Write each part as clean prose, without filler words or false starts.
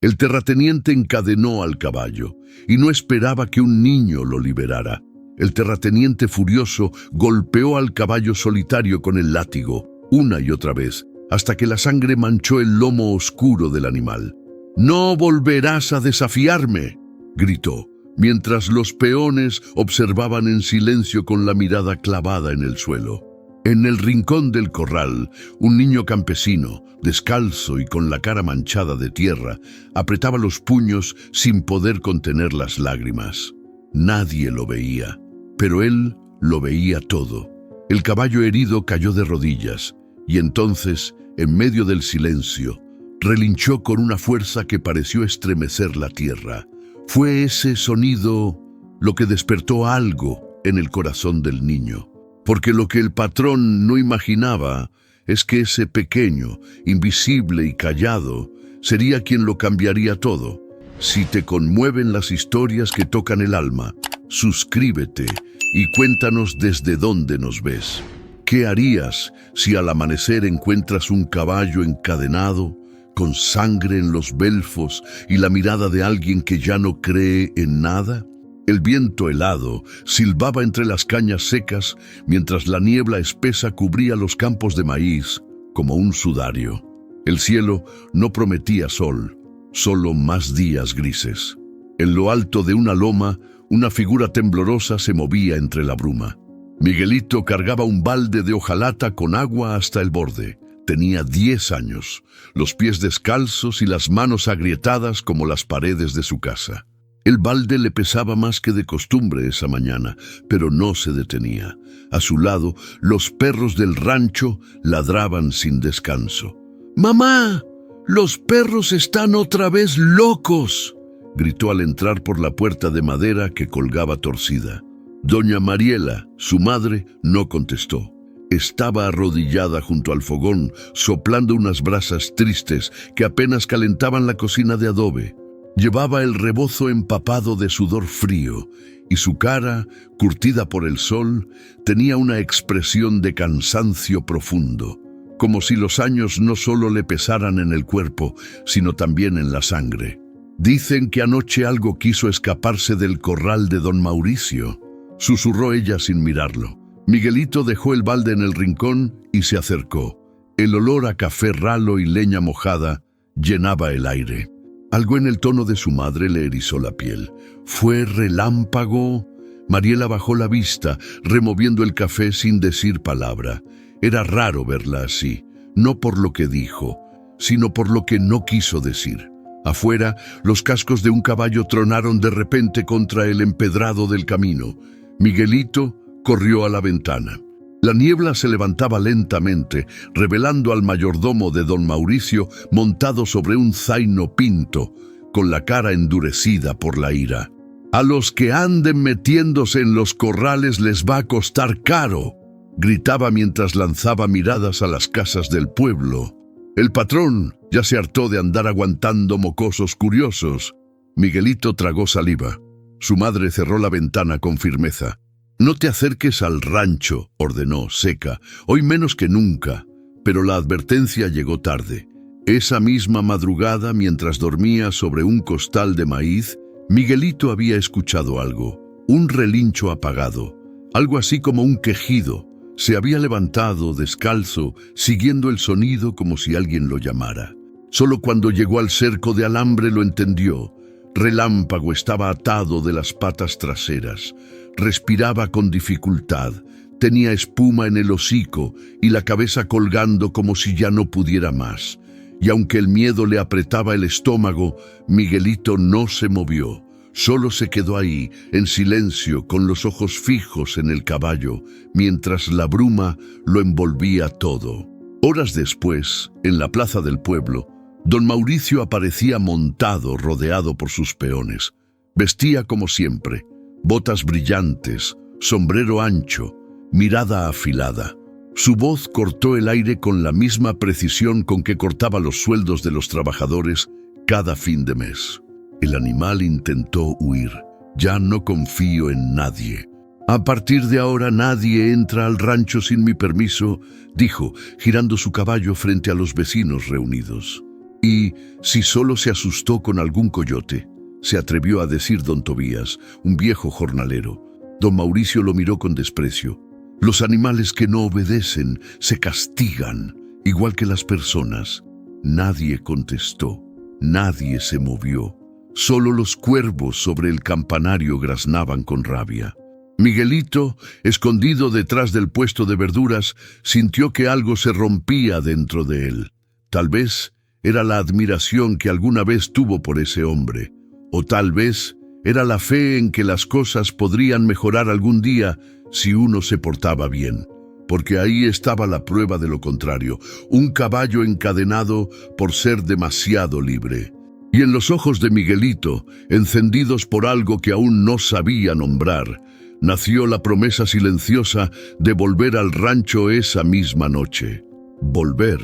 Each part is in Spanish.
El terrateniente encadenó al caballo y no esperaba que un niño lo liberara. El terrateniente furioso golpeó al caballo solitario con el látigo, una y otra vez, hasta que la sangre manchó el lomo oscuro del animal. «¡No volverás a desafiarme!», gritó, mientras los peones observaban en silencio con la mirada clavada en el suelo. En el rincón del corral, un niño campesino, descalzo y con la cara manchada de tierra, apretaba los puños sin poder contener las lágrimas. Nadie lo veía, pero él lo veía todo. El caballo herido cayó de rodillas, y entonces, en medio del silencio, relinchó con una fuerza que pareció estremecer la tierra. Fue ese sonido lo que despertó algo en el corazón del niño, porque lo que el patrón no imaginaba es que ese pequeño, invisible y callado, sería quien lo cambiaría todo. Si te conmueven las historias que tocan el alma, suscríbete y cuéntanos desde dónde nos ves. ¿Qué harías si al amanecer encuentras un caballo encadenado, con sangre en los belfos y la mirada de alguien que ya no cree en nada? El viento helado silbaba entre las cañas secas mientras la niebla espesa cubría los campos de maíz como un sudario. El cielo no prometía sol, solo más días grises. En lo alto de una loma, una figura temblorosa se movía entre la bruma. Miguelito cargaba un balde de hojalata con agua hasta el borde. Tenía 10 años, los pies descalzos y las manos agrietadas como las paredes de su casa. El balde le pesaba más que de costumbre esa mañana, pero no se detenía. A su lado, los perros del rancho ladraban sin descanso. «¡Mamá! ¡Los perros están otra vez locos!», gritó al entrar por la puerta de madera que colgaba torcida. Doña Mariela, su madre, no contestó. Estaba arrodillada junto al fogón, soplando unas brasas tristes que apenas calentaban la cocina de adobe. Llevaba el rebozo empapado de sudor frío, y su cara, curtida por el sol, tenía una expresión de cansancio profundo, como si los años no solo le pesaran en el cuerpo, sino también en la sangre. «Dicen que anoche algo quiso escaparse del corral de don Mauricio», susurró ella sin mirarlo. Miguelito dejó el balde en el rincón y se acercó. El olor a café ralo y leña mojada llenaba el aire. Algo en el tono de su madre le erizó la piel. ¿Fue relámpago? Mariela bajó la vista, removiendo el café sin decir palabra. Era raro verla así, no por lo que dijo, sino por lo que no quiso decir. Afuera, los cascos de un caballo tronaron de repente contra el empedrado del camino. Miguelito corrió a la ventana. La niebla se levantaba lentamente, revelando al mayordomo de don Mauricio montado sobre un zaino pinto, con la cara endurecida por la ira. «A los que anden metiéndose en los corrales les va a costar caro», gritaba mientras lanzaba miradas a las casas del pueblo. El patrón ya se hartó de andar aguantando mocosos curiosos. Miguelito tragó saliva. Su madre cerró la ventana con firmeza. «No te acerques al rancho», ordenó, seca, «hoy menos que nunca». Pero la advertencia llegó tarde. Esa misma madrugada, mientras dormía sobre un costal de maíz, Miguelito había escuchado algo, un relincho apagado, algo así como un quejido. Se había levantado, descalzo, siguiendo el sonido como si alguien lo llamara. Solo cuando llegó al cerco de alambre lo entendió. Relámpago estaba atado de las patas traseras. Respiraba con dificultad, tenía espuma en el hocico y la cabeza colgando como si ya no pudiera más. Y aunque el miedo le apretaba el estómago, Miguelito no se movió. Solo se quedó ahí, en silencio, con los ojos fijos en el caballo, mientras la bruma lo envolvía todo. Horas después, en la plaza del pueblo, don Mauricio aparecía montado, rodeado por sus peones. Vestía como siempre, botas brillantes, sombrero ancho, mirada afilada. Su voz cortó el aire con la misma precisión con que cortaba los sueldos de los trabajadores cada fin de mes. El animal intentó huir. «Ya no confío en nadie. A partir de ahora nadie entra al rancho sin mi permiso», dijo, girando su caballo frente a los vecinos reunidos. Y si solo se asustó con algún coyote, se atrevió a decir don Tobías, un viejo jornalero. Don Mauricio lo miró con desprecio. Los animales que no obedecen se castigan, igual que las personas. Nadie contestó, nadie se movió. Solo los cuervos sobre el campanario graznaban con rabia. Miguelito, escondido detrás del puesto de verduras, sintió que algo se rompía dentro de él. Tal vez era la admiración que alguna vez tuvo por ese hombre, o tal vez era la fe en que las cosas podrían mejorar algún día si uno se portaba bien. Porque ahí estaba la prueba de lo contrario, un caballo encadenado por ser demasiado libre. Y en los ojos de Miguelito, encendidos por algo que aún no sabía nombrar, nació la promesa silenciosa de volver al rancho esa misma noche. Volver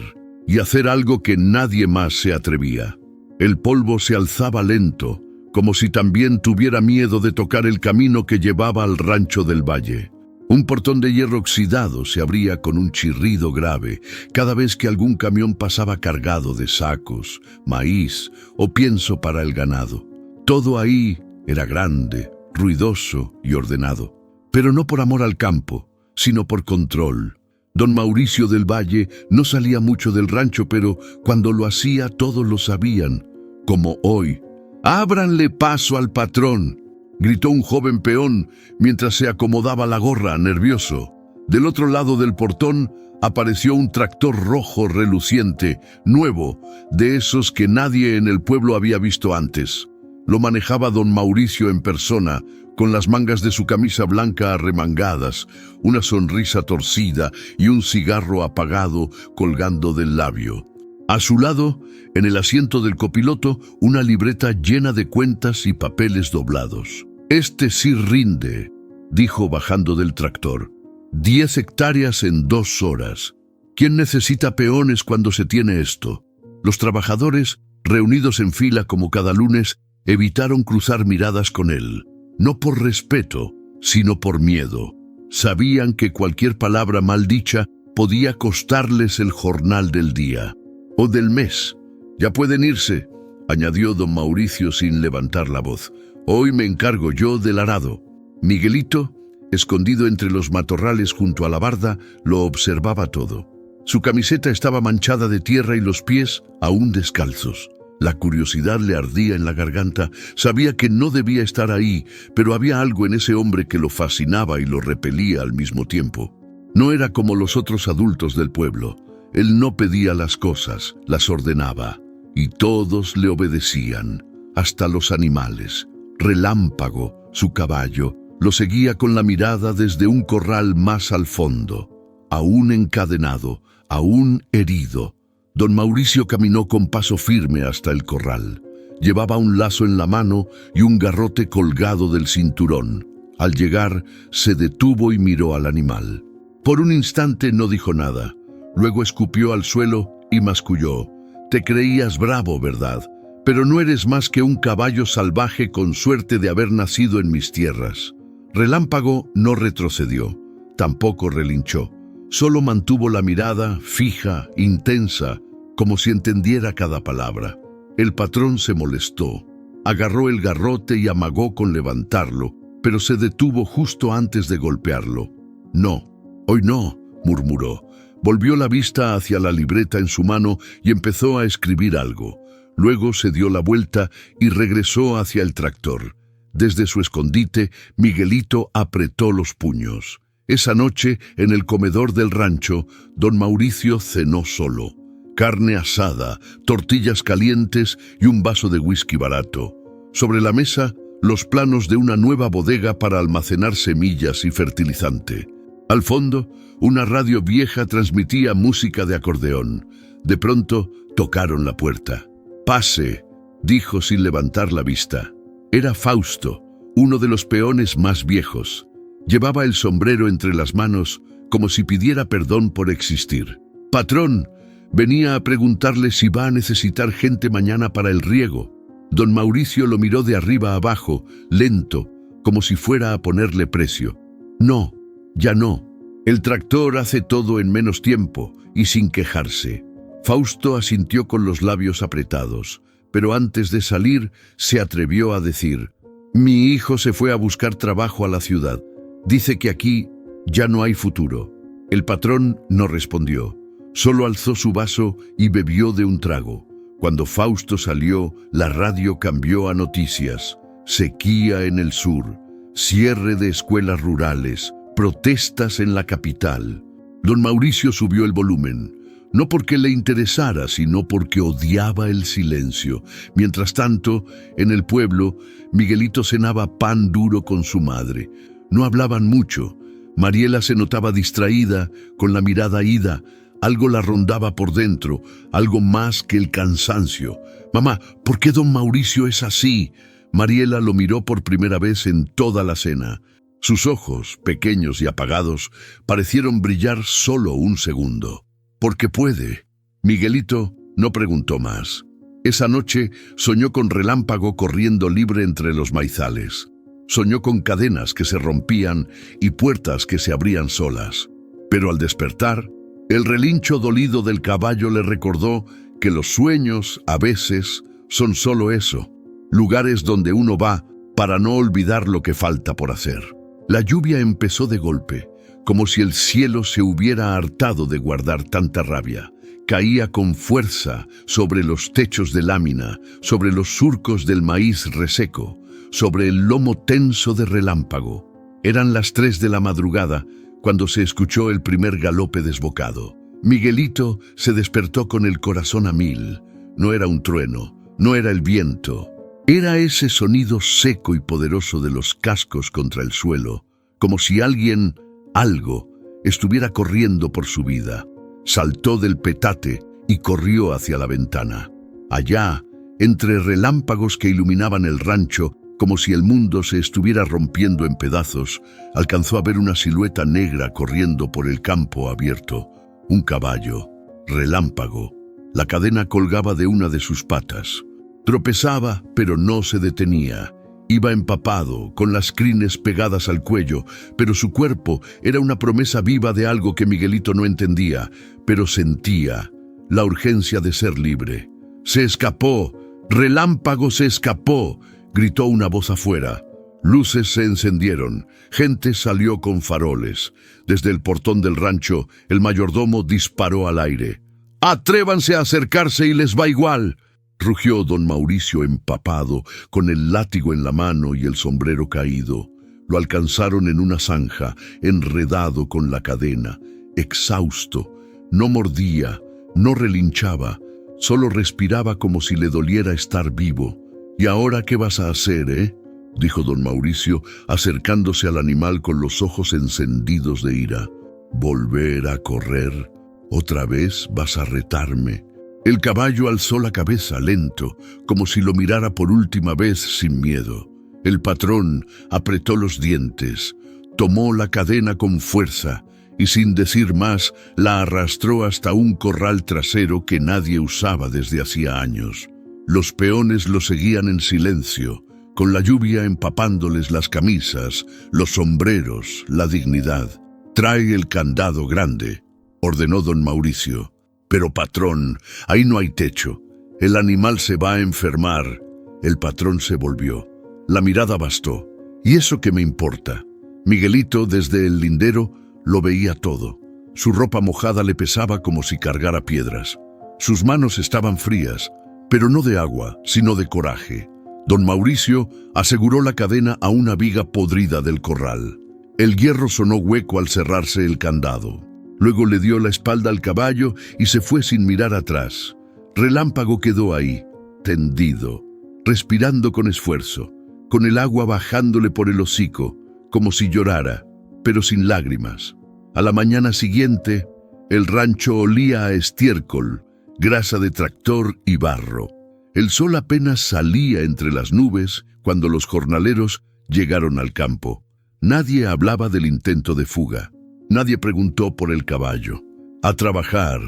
y hacer algo que nadie más se atrevía. El polvo se alzaba lento, como si también tuviera miedo de tocar el camino que llevaba al rancho del valle. Un portón de hierro oxidado se abría con un chirrido grave cada vez que algún camión pasaba cargado de sacos, maíz o pienso para el ganado. Todo ahí era grande, ruidoso y ordenado, pero no por amor al campo, sino por control. Don Mauricio del Valle no salía mucho del rancho, pero cuando lo hacía todos lo sabían, como hoy. «¡Ábranle paso al patrón!», gritó un joven peón mientras se acomodaba la gorra, nervioso. Del otro lado del portón apareció un tractor rojo reluciente, nuevo, de esos que nadie en el pueblo había visto antes. Lo manejaba don Mauricio en persona, con las mangas de su camisa blanca arremangadas, una sonrisa torcida y un cigarro apagado colgando del labio. A su lado, en el asiento del copiloto, una libreta llena de cuentas y papeles doblados. «Este sí rinde», dijo bajando del tractor. 10 hectáreas en 2 horas. ¿Quién necesita peones cuando se tiene esto? Los trabajadores, reunidos en fila como cada lunes, evitaron cruzar miradas con él. No por respeto, sino por miedo. Sabían que cualquier palabra mal dicha podía costarles el jornal del día. «O del mes. Ya pueden irse», añadió don Mauricio sin levantar la voz. «Hoy me encargo yo del arado». Miguelito, escondido entre los matorrales junto a la barda, lo observaba todo. Su camiseta estaba manchada de tierra y los pies aún descalzos. La curiosidad le ardía en la garganta. Sabía que no debía estar ahí, pero había algo en ese hombre que lo fascinaba y lo repelía al mismo tiempo. No era como los otros adultos del pueblo. Él no pedía las cosas, las ordenaba, y todos le obedecían, hasta los animales. Relámpago, su caballo, lo seguía con la mirada desde un corral más al fondo. Aún encadenado, aún herido, don Mauricio caminó con paso firme hasta el corral. Llevaba un lazo en la mano y un garrote colgado del cinturón. Al llegar, se detuvo y miró al animal. Por un instante no dijo nada. Luego escupió al suelo y masculló. «Te creías bravo, ¿verdad? Pero no eres más que un caballo salvaje con suerte de haber nacido en mis tierras». Relámpago no retrocedió, tampoco relinchó. Solo mantuvo la mirada fija, intensa, como si entendiera cada palabra. El patrón se molestó. Agarró el garrote y amagó con levantarlo, pero se detuvo justo antes de golpearlo. «No, hoy no», murmuró. Volvió la vista hacia la libreta en su mano y empezó a escribir algo. Luego se dio la vuelta y regresó hacia el tractor. Desde su escondite, Miguelito apretó los puños. Esa noche, en el comedor del rancho, don Mauricio cenó solo. Carne asada, tortillas calientes y un vaso de whisky barato. Sobre la mesa, los planos de una nueva bodega para almacenar semillas y fertilizante. Al fondo, una radio vieja transmitía música de acordeón. De pronto, tocaron la puerta. «Pase», dijo sin levantar la vista. Era Fausto, uno de los peones más viejos. Llevaba el sombrero entre las manos, como si pidiera perdón por existir. «Patrón, venía a preguntarle si va a necesitar gente mañana para el riego». Don Mauricio lo miró de arriba a abajo, lento, como si fuera a ponerle precio. «No, ya no. El tractor hace todo en menos tiempo y sin quejarse». Fausto asintió con los labios apretados, pero antes de salir se atrevió a decir: «Mi hijo se fue a buscar trabajo a la ciudad. Dice que aquí ya no hay futuro». El patrón no respondió, solo alzó su vaso y bebió de un trago. Cuando Fausto salió, la radio cambió a noticias: sequía en el sur, cierre de escuelas rurales, protestas en la capital. Don Mauricio subió el volumen, no porque le interesara, sino porque odiaba el silencio. Mientras tanto, en el pueblo, Miguelito cenaba pan duro con su madre. No hablaban mucho. Mariela se notaba distraída, con la mirada ida. Algo la rondaba por dentro, algo más que el cansancio. «Mamá, ¿por qué don Mauricio es así?». Mariela lo miró por primera vez en toda la cena. Sus ojos, pequeños y apagados, parecieron brillar solo un segundo. «Porque puede». Miguelito no preguntó más. Esa noche soñó con Relámpago corriendo libre entre los maizales. Soñó con cadenas que se rompían y puertas que se abrían solas. Pero al despertar, el relincho dolido del caballo le recordó que los sueños, a veces, son solo eso, lugares donde uno va para no olvidar lo que falta por hacer. La lluvia empezó de golpe, como si el cielo se hubiera hartado de guardar tanta rabia. Caía con fuerza sobre los techos de lámina, sobre los surcos del maíz reseco, sobre el lomo tenso de Relámpago. Eran las 3 de la madrugada cuando se escuchó el primer galope desbocado. Miguelito se despertó con el corazón a mil. No era un trueno, no era el viento. Era ese sonido seco y poderoso de los cascos contra el suelo, como si alguien, algo, estuviera corriendo por su vida. Saltó del petate y corrió hacia la ventana. Allá, entre relámpagos que iluminaban el rancho, como si el mundo se estuviera rompiendo en pedazos, alcanzó a ver una silueta negra corriendo por el campo abierto. Un caballo, Relámpago. La cadena colgaba de una de sus patas. Tropezaba, pero no se detenía. Iba empapado, con las crines pegadas al cuello, pero su cuerpo era una promesa viva de algo que Miguelito no entendía, pero sentía: la urgencia de ser libre. «Se escapó, Relámpago se escapó», gritó una voz afuera. Luces se encendieron, gente salió con faroles. Desde el portón del rancho, el mayordomo disparó al aire. «Atrévanse a acercarse y les va igual», rugió don Mauricio empapado, con el látigo en la mano y el sombrero caído. Lo alcanzaron en una zanja, enredado con la cadena, exhausto. No mordía, no relinchaba, solo respiraba como si le doliera estar vivo. «¿Y ahora qué vas a hacer, dijo don Mauricio, acercándose al animal con los ojos encendidos de ira. «¿Volver a correr? ¿Otra vez vas a retarme?» El caballo alzó la cabeza lento, como si lo mirara por última vez sin miedo. El patrón apretó los dientes, tomó la cadena con fuerza y sin decir más la arrastró hasta un corral trasero que nadie usaba desde hacía años. Los peones lo seguían en silencio, con la lluvia empapándoles las camisas, los sombreros, la dignidad. «Trae el candado grande», ordenó don Mauricio. «Pero patrón, ahí no hay techo. El animal se va a enfermar». El patrón se volvió. La mirada bastó. «¿Y eso qué me importa?» Miguelito, desde el lindero, lo veía todo. Su ropa mojada le pesaba como si cargara piedras. Sus manos estaban frías, pero no de agua, sino de coraje. Don Mauricio aseguró la cadena a una viga podrida del corral. El hierro sonó hueco al cerrarse el candado. Luego le dio la espalda al caballo y se fue sin mirar atrás. Relámpago quedó ahí, tendido, respirando con esfuerzo, con el agua bajándole por el hocico, como si llorara, pero sin lágrimas. A la mañana siguiente, el rancho olía a estiércol, grasa de tractor y barro. El sol apenas salía entre las nubes cuando los jornaleros llegaron al campo. Nadie hablaba del intento de fuga. Nadie preguntó por el caballo. «A trabajar.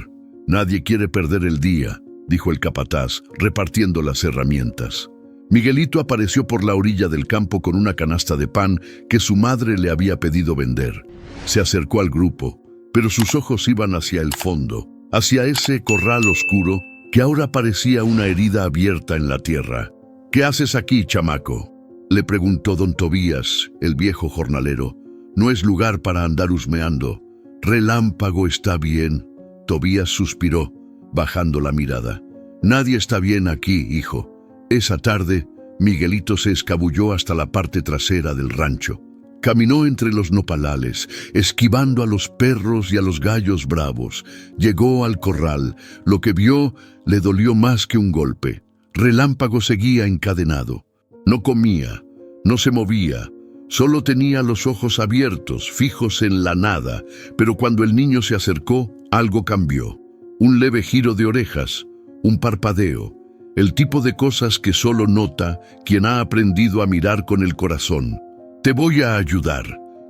Nadie quiere perder el día», dijo el capataz, repartiendo las herramientas. Miguelito apareció por la orilla del campo con una canasta de pan que su madre le había pedido vender. Se acercó al grupo, pero sus ojos iban hacia el fondo. hacia ese corral oscuro que ahora parecía una herida abierta en la tierra. «¿Qué haces aquí, chamaco?», le preguntó don Tobías, el viejo jornalero. «No es lugar para andar husmeando». «Relámpago está bien», Tobías suspiró, bajando la mirada. «Nadie está bien aquí, hijo». Esa tarde, Miguelito se escabulló hasta la parte trasera del rancho. Caminó entre los nopalales, esquivando a los perros y a los gallos bravos. Llegó al corral. Lo que vio le dolió más que un golpe. Relámpago seguía encadenado. No comía, no se movía. Solo tenía los ojos abiertos, fijos en la nada. Pero cuando el niño se acercó, algo cambió. Un leve giro de orejas, un parpadeo. El tipo de cosas que solo nota quien ha aprendido a mirar con el corazón. «Te voy a ayudar»,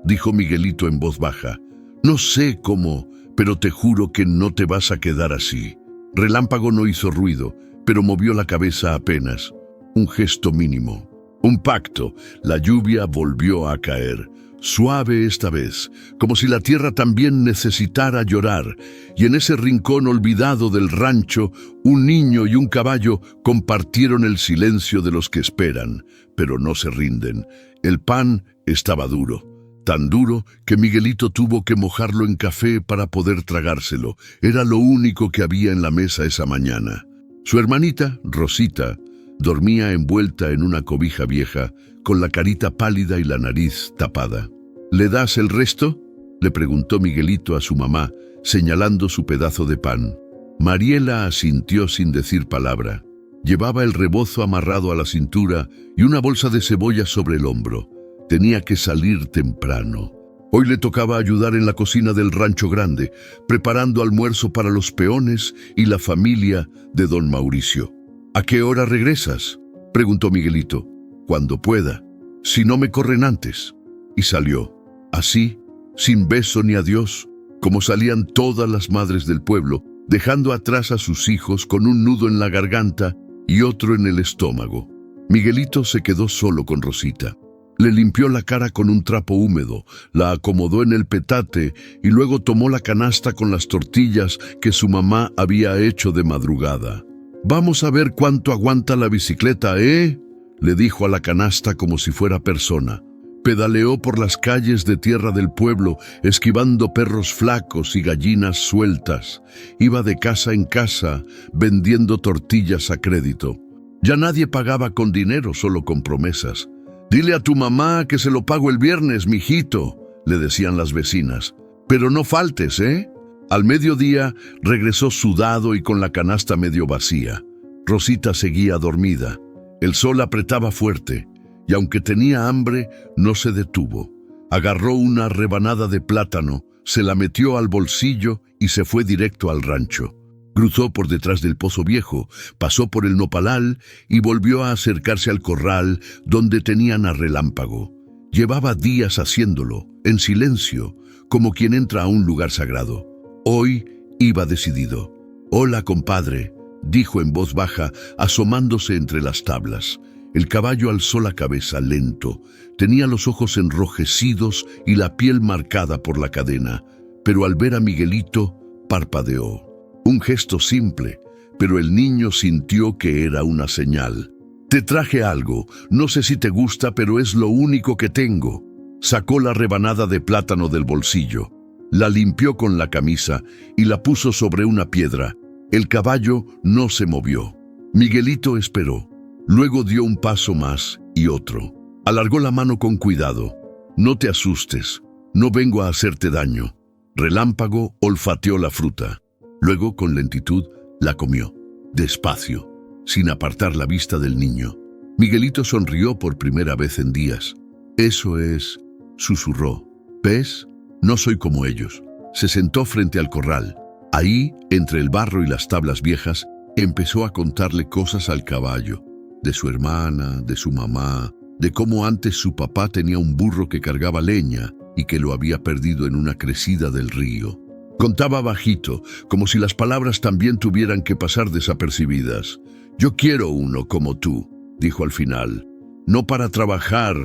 dijo Miguelito en voz baja. «No sé cómo, pero te juro que no te vas a quedar así». Relámpago no hizo ruido, pero movió la cabeza apenas. Un gesto mínimo. Un pacto. La lluvia volvió a caer. Suave esta vez, como si la tierra también necesitara llorar, y en ese rincón olvidado del rancho, un niño y un caballo compartieron el silencio de los que esperan, pero no se rinden. El pan estaba duro, tan duro que Miguelito tuvo que mojarlo en café para poder tragárselo. Era lo único que había en la mesa esa mañana. Su hermanita, Rosita, dormía envuelta en una cobija vieja, con la carita pálida y la nariz tapada. «¿Le das el resto?», le preguntó Miguelito a su mamá, señalando su pedazo de pan. Mariela asintió sin decir palabra. Llevaba el rebozo amarrado a la cintura y una bolsa de cebollas sobre el hombro. Tenía que salir temprano. Hoy le tocaba ayudar en la cocina del rancho grande, preparando almuerzo para los peones y la familia de don Mauricio. «¿A qué hora regresas?», preguntó Miguelito. «Cuando pueda, si no me corren antes». Y salió, así, sin beso ni adiós, como salían todas las madres del pueblo, dejando atrás a sus hijos con un nudo en la garganta y otro en el estómago. Miguelito se quedó solo con Rosita. Le limpió la cara con un trapo húmedo, la acomodó en el petate y luego tomó la canasta con las tortillas que su mamá había hecho de madrugada. «Vamos a ver cuánto aguanta la bicicleta, ¿eh?», le dijo a la canasta como si fuera persona. Pedaleó por las calles de tierra del pueblo, esquivando perros flacos y gallinas sueltas. Iba de casa en casa, vendiendo tortillas a crédito. Ya nadie pagaba con dinero, solo con promesas. «Dile a tu mamá que se lo pago el viernes, mijito», le decían las vecinas. «Pero no faltes, ¿eh?». Al mediodía regresó sudado y con la canasta medio vacía. Rosita seguía dormida. El sol apretaba fuerte, y aunque tenía hambre, no se detuvo. Agarró una rebanada de plátano, se la metió al bolsillo y se fue directo al rancho. Cruzó por detrás del pozo viejo, pasó por el nopalal y volvió a acercarse al corral donde tenían a Relámpago. Llevaba días haciéndolo, en silencio, como quien entra a un lugar sagrado. Hoy iba decidido. «Hola, compadre», dijo en voz baja, asomándose entre las tablas. El caballo alzó la cabeza lento. Tenía los ojos enrojecidos y la piel marcada por la cadena, pero al ver a Miguelito, parpadeó. Un gesto simple, pero el niño sintió que era una señal. «Te traje algo, no sé si te gusta, pero es lo único que tengo». Sacó la rebanada de plátano del bolsillo, la limpió con la camisa y la puso sobre una piedra. El caballo no se movió. Miguelito esperó. Luego dio un paso más y otro. Alargó la mano con cuidado. «No te asustes, no vengo a hacerte daño». Relámpago olfateó la fruta. Luego, con lentitud, la comió, despacio, sin apartar la vista del niño. Miguelito sonrió por primera vez en días. «Eso es», susurró. «¿Ves? No soy como ellos». Se sentó frente al corral. Ahí, entre el barro y las tablas viejas, empezó a contarle cosas al caballo. De su hermana, de su mamá, de cómo antes su papá tenía un burro que cargaba leña y que lo había perdido en una crecida del río. Contaba bajito, como si las palabras también tuvieran que pasar desapercibidas. «Yo quiero uno como tú», dijo al final. «No para trabajar,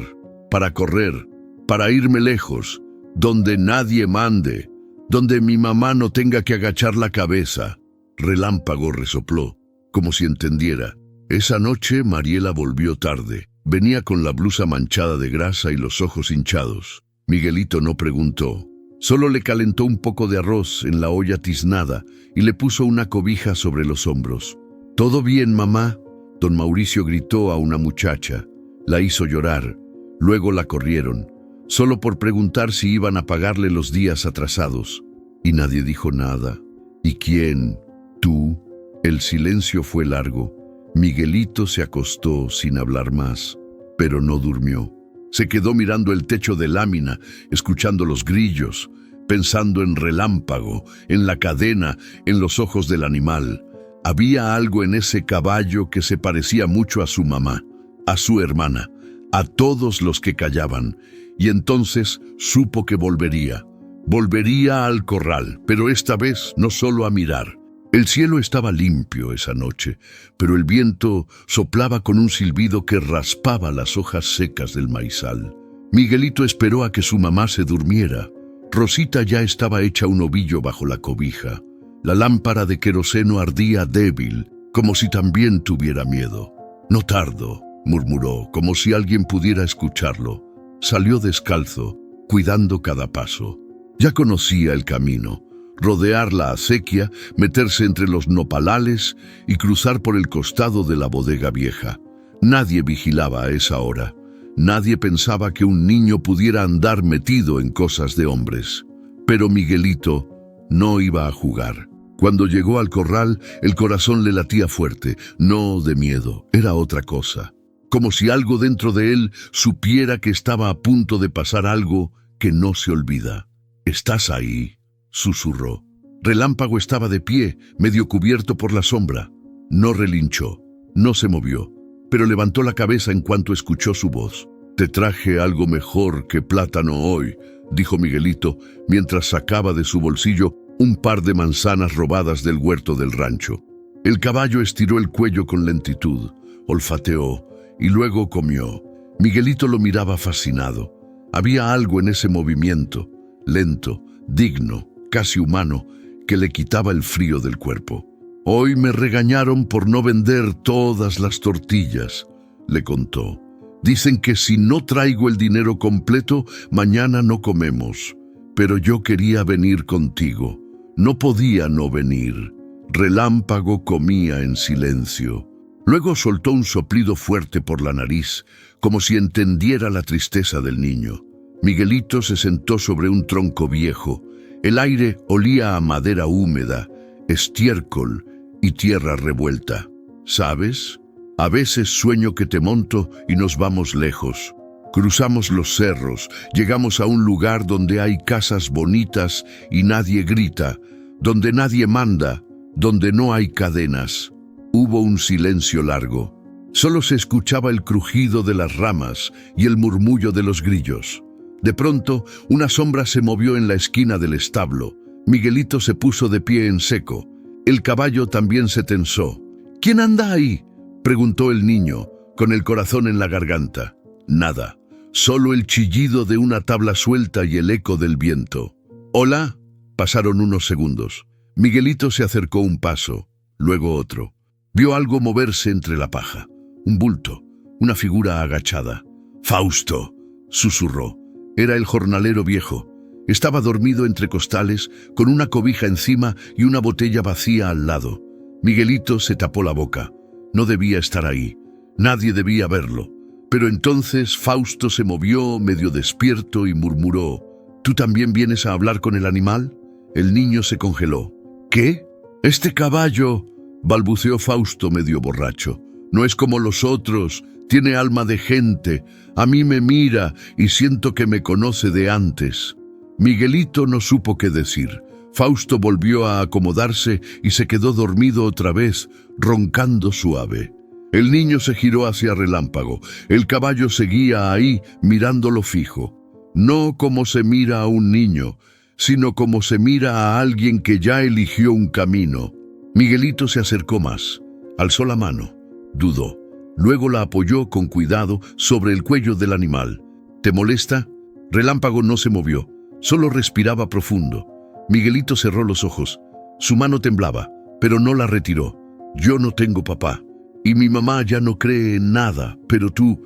para correr, para irme lejos, donde nadie mande, donde mi mamá no tenga que agachar la cabeza. Relámpago resopló, como si entendiera. Esa noche Mariela volvió tarde. Venía con la blusa manchada de grasa y los ojos hinchados. Miguelito no preguntó. Solo le calentó un poco de arroz en la olla tiznada y le puso una cobija sobre los hombros. «¿Todo bien, mamá?», don Mauricio gritó a una muchacha. La hizo llorar. Luego la corrieron, solo por preguntar si iban a pagarle los días atrasados. Y nadie dijo nada. «¿Y quién? ¿Tú?». El silencio fue largo. Miguelito se acostó sin hablar más, pero no durmió. Se quedó mirando el techo de lámina, escuchando los grillos, pensando en Relámpago, en la cadena, en los ojos del animal. Había algo en ese caballo que se parecía mucho a su mamá, a su hermana, a todos los que callaban, y entonces supo que volvería. Volvería al corral, pero esta vez no solo a mirar. El cielo estaba limpio esa noche, pero el viento soplaba con un silbido que raspaba las hojas secas del maizal. Miguelito esperó a que su mamá se durmiera. Rosita ya estaba hecha un ovillo bajo la cobija. La lámpara de queroseno ardía débil, como si también tuviera miedo. «No tardo», murmuró, como si alguien pudiera escucharlo. Salió descalzo, cuidando cada paso. Ya conocía el camino. Rodear la acequia, meterse entre los nopalales y cruzar por el costado de la bodega vieja. Nadie vigilaba a esa hora. Nadie pensaba que un niño pudiera andar metido en cosas de hombres. Pero Miguelito no iba a jugar. Cuando llegó al corral, el corazón le latía fuerte, no de miedo, era otra cosa. Como si algo dentro de él supiera que estaba a punto de pasar algo que no se olvida. «¿Estás ahí?», susurró. Relámpago estaba de pie, medio cubierto por la sombra. No relinchó, no se movió, pero levantó la cabeza en cuanto escuchó su voz. «Te traje algo mejor que plátano hoy», dijo Miguelito, mientras sacaba de su bolsillo un par de manzanas robadas del huerto del rancho. El caballo estiró el cuello con lentitud, olfateó y luego comió. Miguelito lo miraba fascinado. Había algo en ese movimiento, lento, digno, casi humano, que le quitaba el frío del cuerpo. «Hoy me regañaron por no vender todas las tortillas», le contó. «Dicen que si no traigo el dinero completo, mañana no comemos. Pero yo quería venir contigo. No podía no venir». Relámpago comía en silencio. Luego soltó un soplido fuerte por la nariz, como si entendiera la tristeza del niño. Miguelito se sentó sobre un tronco viejo. El aire olía a madera húmeda, estiércol y tierra revuelta. «¿Sabes? A veces sueño que te monto y nos vamos lejos. Cruzamos los cerros, llegamos a un lugar donde hay casas bonitas y nadie grita, donde nadie manda, donde no hay cadenas». Hubo un silencio largo. Solo se escuchaba el crujido de las ramas y el murmullo de los grillos. De pronto, una sombra se movió en la esquina del establo. Miguelito se puso de pie en seco. El caballo también se tensó. «¿Quién anda ahí?», preguntó el niño, con el corazón en la garganta. Nada, solo el chillido de una tabla suelta y el eco del viento. «¿Hola?». Pasaron unos segundos. Miguelito se acercó un paso, luego otro. Vio algo moverse entre la paja. Un bulto, una figura agachada. «Fausto», susurró. Era el jornalero viejo. Estaba dormido entre costales, con una cobija encima y una botella vacía al lado. Miguelito se tapó la boca. No debía estar ahí. Nadie debía verlo. Pero entonces Fausto se movió medio despierto y murmuró: «¿Tú también vienes a hablar con el animal?». El niño se congeló. «¿Qué? Este caballo», balbuceó Fausto medio borracho. «No es como los otros. Tiene alma de gente. A mí me mira y siento que me conoce de antes». Miguelito no supo qué decir. Fausto volvió a acomodarse y se quedó dormido otra vez, roncando suave. El niño se giró hacia Relámpago. El caballo seguía ahí, mirándolo fijo. No como se mira a un niño, sino como se mira a alguien que ya eligió un camino. Miguelito se acercó más. Alzó la mano. Dudó. Luego la apoyó con cuidado sobre el cuello del animal. «¿Te molesta?». Relámpago no se movió, solo respiraba profundo. Miguelito cerró los ojos. Su mano temblaba, pero no la retiró. Yo no tengo papá, y mi mamá ya no cree en nada, pero tú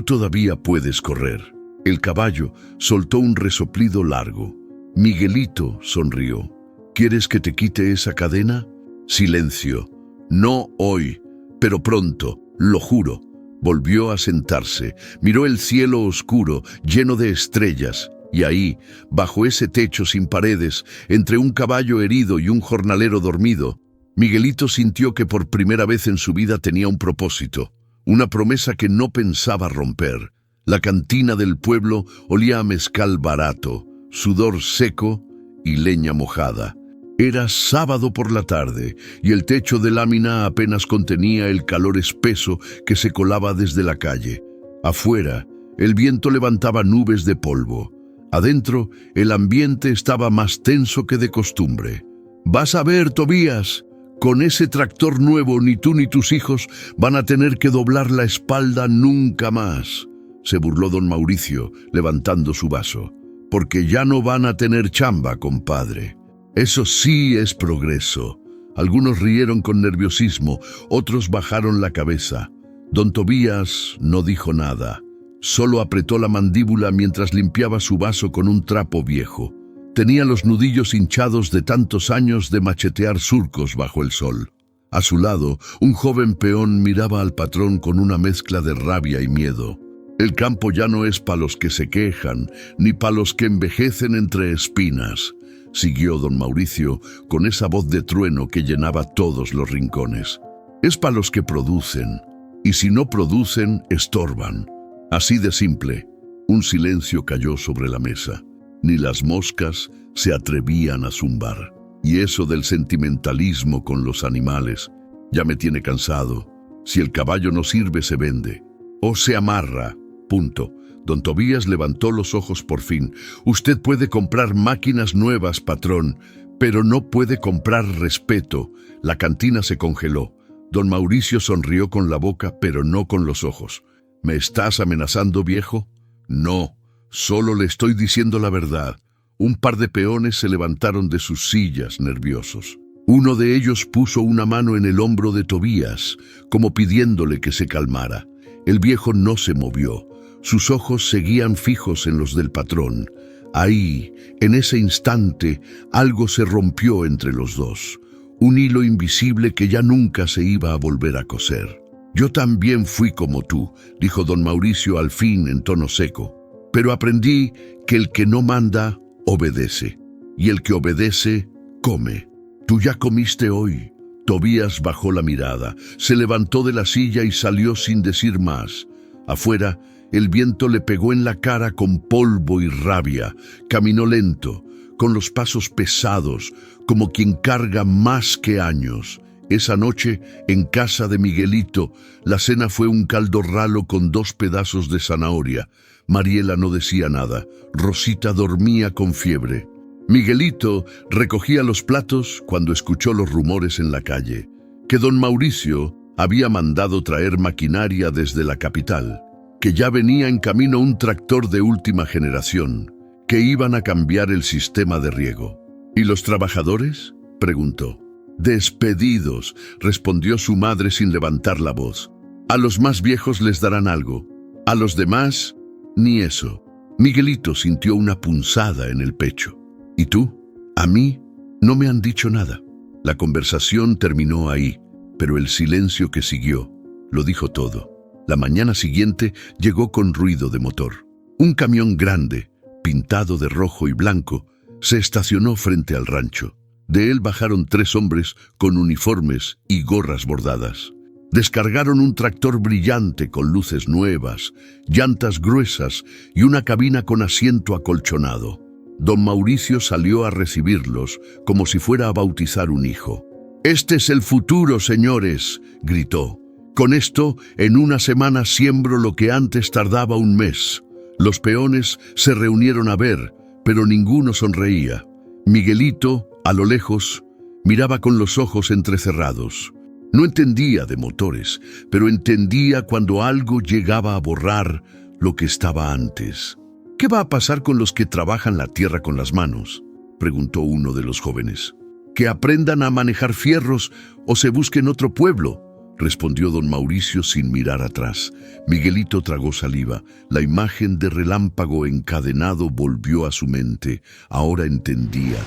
todavía puedes correr. El caballo soltó un resoplido largo. Miguelito sonrió. ¿Quieres que te quite esa cadena? Silencio. No hoy, pero pronto, lo juro. Volvió a sentarse, miró el cielo oscuro, lleno de estrellas, y ahí, bajo ese techo sin paredes, entre un caballo herido y un jornalero dormido, Miguelito sintió que por primera vez en su vida tenía un propósito, una promesa que no pensaba romper. La cantina del pueblo olía a mezcal barato, sudor seco y leña mojada. Era sábado por la tarde y el techo de lámina apenas contenía el calor espeso que se colaba desde la calle. Afuera, el viento levantaba nubes de polvo. Adentro, el ambiente estaba más tenso que de costumbre. «Vas a ver, Tobías, con ese tractor nuevo ni tú ni tus hijos van a tener que doblar la espalda nunca más», se burló don Mauricio, levantando su vaso. «Porque ya no van a tener chamba, compadre». Eso sí es progreso. Algunos rieron con nerviosismo, otros bajaron la cabeza. Don Tobías no dijo nada. Solo apretó la mandíbula mientras limpiaba su vaso con un trapo viejo. Tenía los nudillos hinchados de tantos años de machetear surcos bajo el sol. A su lado, un joven peón miraba al patrón con una mezcla de rabia y miedo. El campo ya no es pa' los que se quejan, ni pa' los que envejecen entre espinas, siguió don Mauricio con esa voz de trueno que llenaba todos los rincones. Es pa' los que producen, y si no producen, estorban. Así de simple. Un silencio cayó sobre la mesa. Ni las moscas se atrevían a zumbar. Y eso del sentimentalismo con los animales ya me tiene cansado. Si el caballo no sirve, se vende. O se amarra. Punto. Don Tobías levantó los ojos por fin. Usted puede comprar máquinas nuevas, patrón, pero no puede comprar respeto. La cantina se congeló. Don Mauricio sonrió con la boca, pero no con los ojos. ¿Me estás amenazando, viejo? No, solo le estoy diciendo la verdad. Un par de peones se levantaron de sus sillas, nerviosos. Uno de ellos puso una mano en el hombro de Tobías, como pidiéndole que se calmara. El viejo no se movió. Sus ojos seguían fijos en los del patrón. Ahí, en ese instante, algo se rompió entre los dos. Un hilo invisible que ya nunca se iba a volver a coser. «Yo también fui como tú», dijo don Mauricio al fin en tono seco. «Pero aprendí que el que no manda, obedece. Y el que obedece, come. Tú ya comiste hoy». Tobías bajó la mirada, se levantó de la silla y salió sin decir más. Afuera, el viento le pegó en la cara con polvo y rabia. Caminó lento, con los pasos pesados, como quien carga más que años. Esa noche, en casa de Miguelito, la cena fue un caldo ralo con 2 pedazos de zanahoria. Mariela no decía nada. Rosita dormía con fiebre. Miguelito recogía los platos cuando escuchó los rumores en la calle, que don Mauricio había mandado traer maquinaria desde la capital, que ya venía en camino un tractor de última generación, que iban a cambiar el sistema de riego. ¿Y los trabajadores?, preguntó. «Despedidos», respondió su madre sin levantar la voz. «A los más viejos les darán algo. A los demás, ni eso». Miguelito sintió una punzada en el pecho. «¿Y tú? A mí no me han dicho nada». La conversación terminó ahí, pero el silencio que siguió lo dijo todo. La mañana siguiente llegó con ruido de motor. Un camión grande, pintado de rojo y blanco, se estacionó frente al rancho. De él bajaron 3 hombres con uniformes y gorras bordadas. Descargaron un tractor brillante con luces nuevas, llantas gruesas y una cabina con asiento acolchonado. Don Mauricio salió a recibirlos como si fuera a bautizar un hijo. «Este es el futuro, señores», gritó. «Con esto, en una semana siembro lo que antes tardaba un mes». Los peones se reunieron a ver, pero ninguno sonreía. Miguelito, a lo lejos, miraba con los ojos entrecerrados. No entendía de motores, pero entendía cuando algo llegaba a borrar lo que estaba antes. ¿Qué va a pasar con los que trabajan la tierra con las manos? preguntó uno de los jóvenes. «Que aprendan a manejar fierros o se busquen otro pueblo», respondió don Mauricio sin mirar atrás. Miguelito tragó saliva. La imagen de Relámpago encadenado volvió a su mente. Ahora entendía.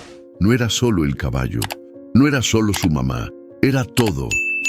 No era solo el caballo, no era solo su mamá, era todo.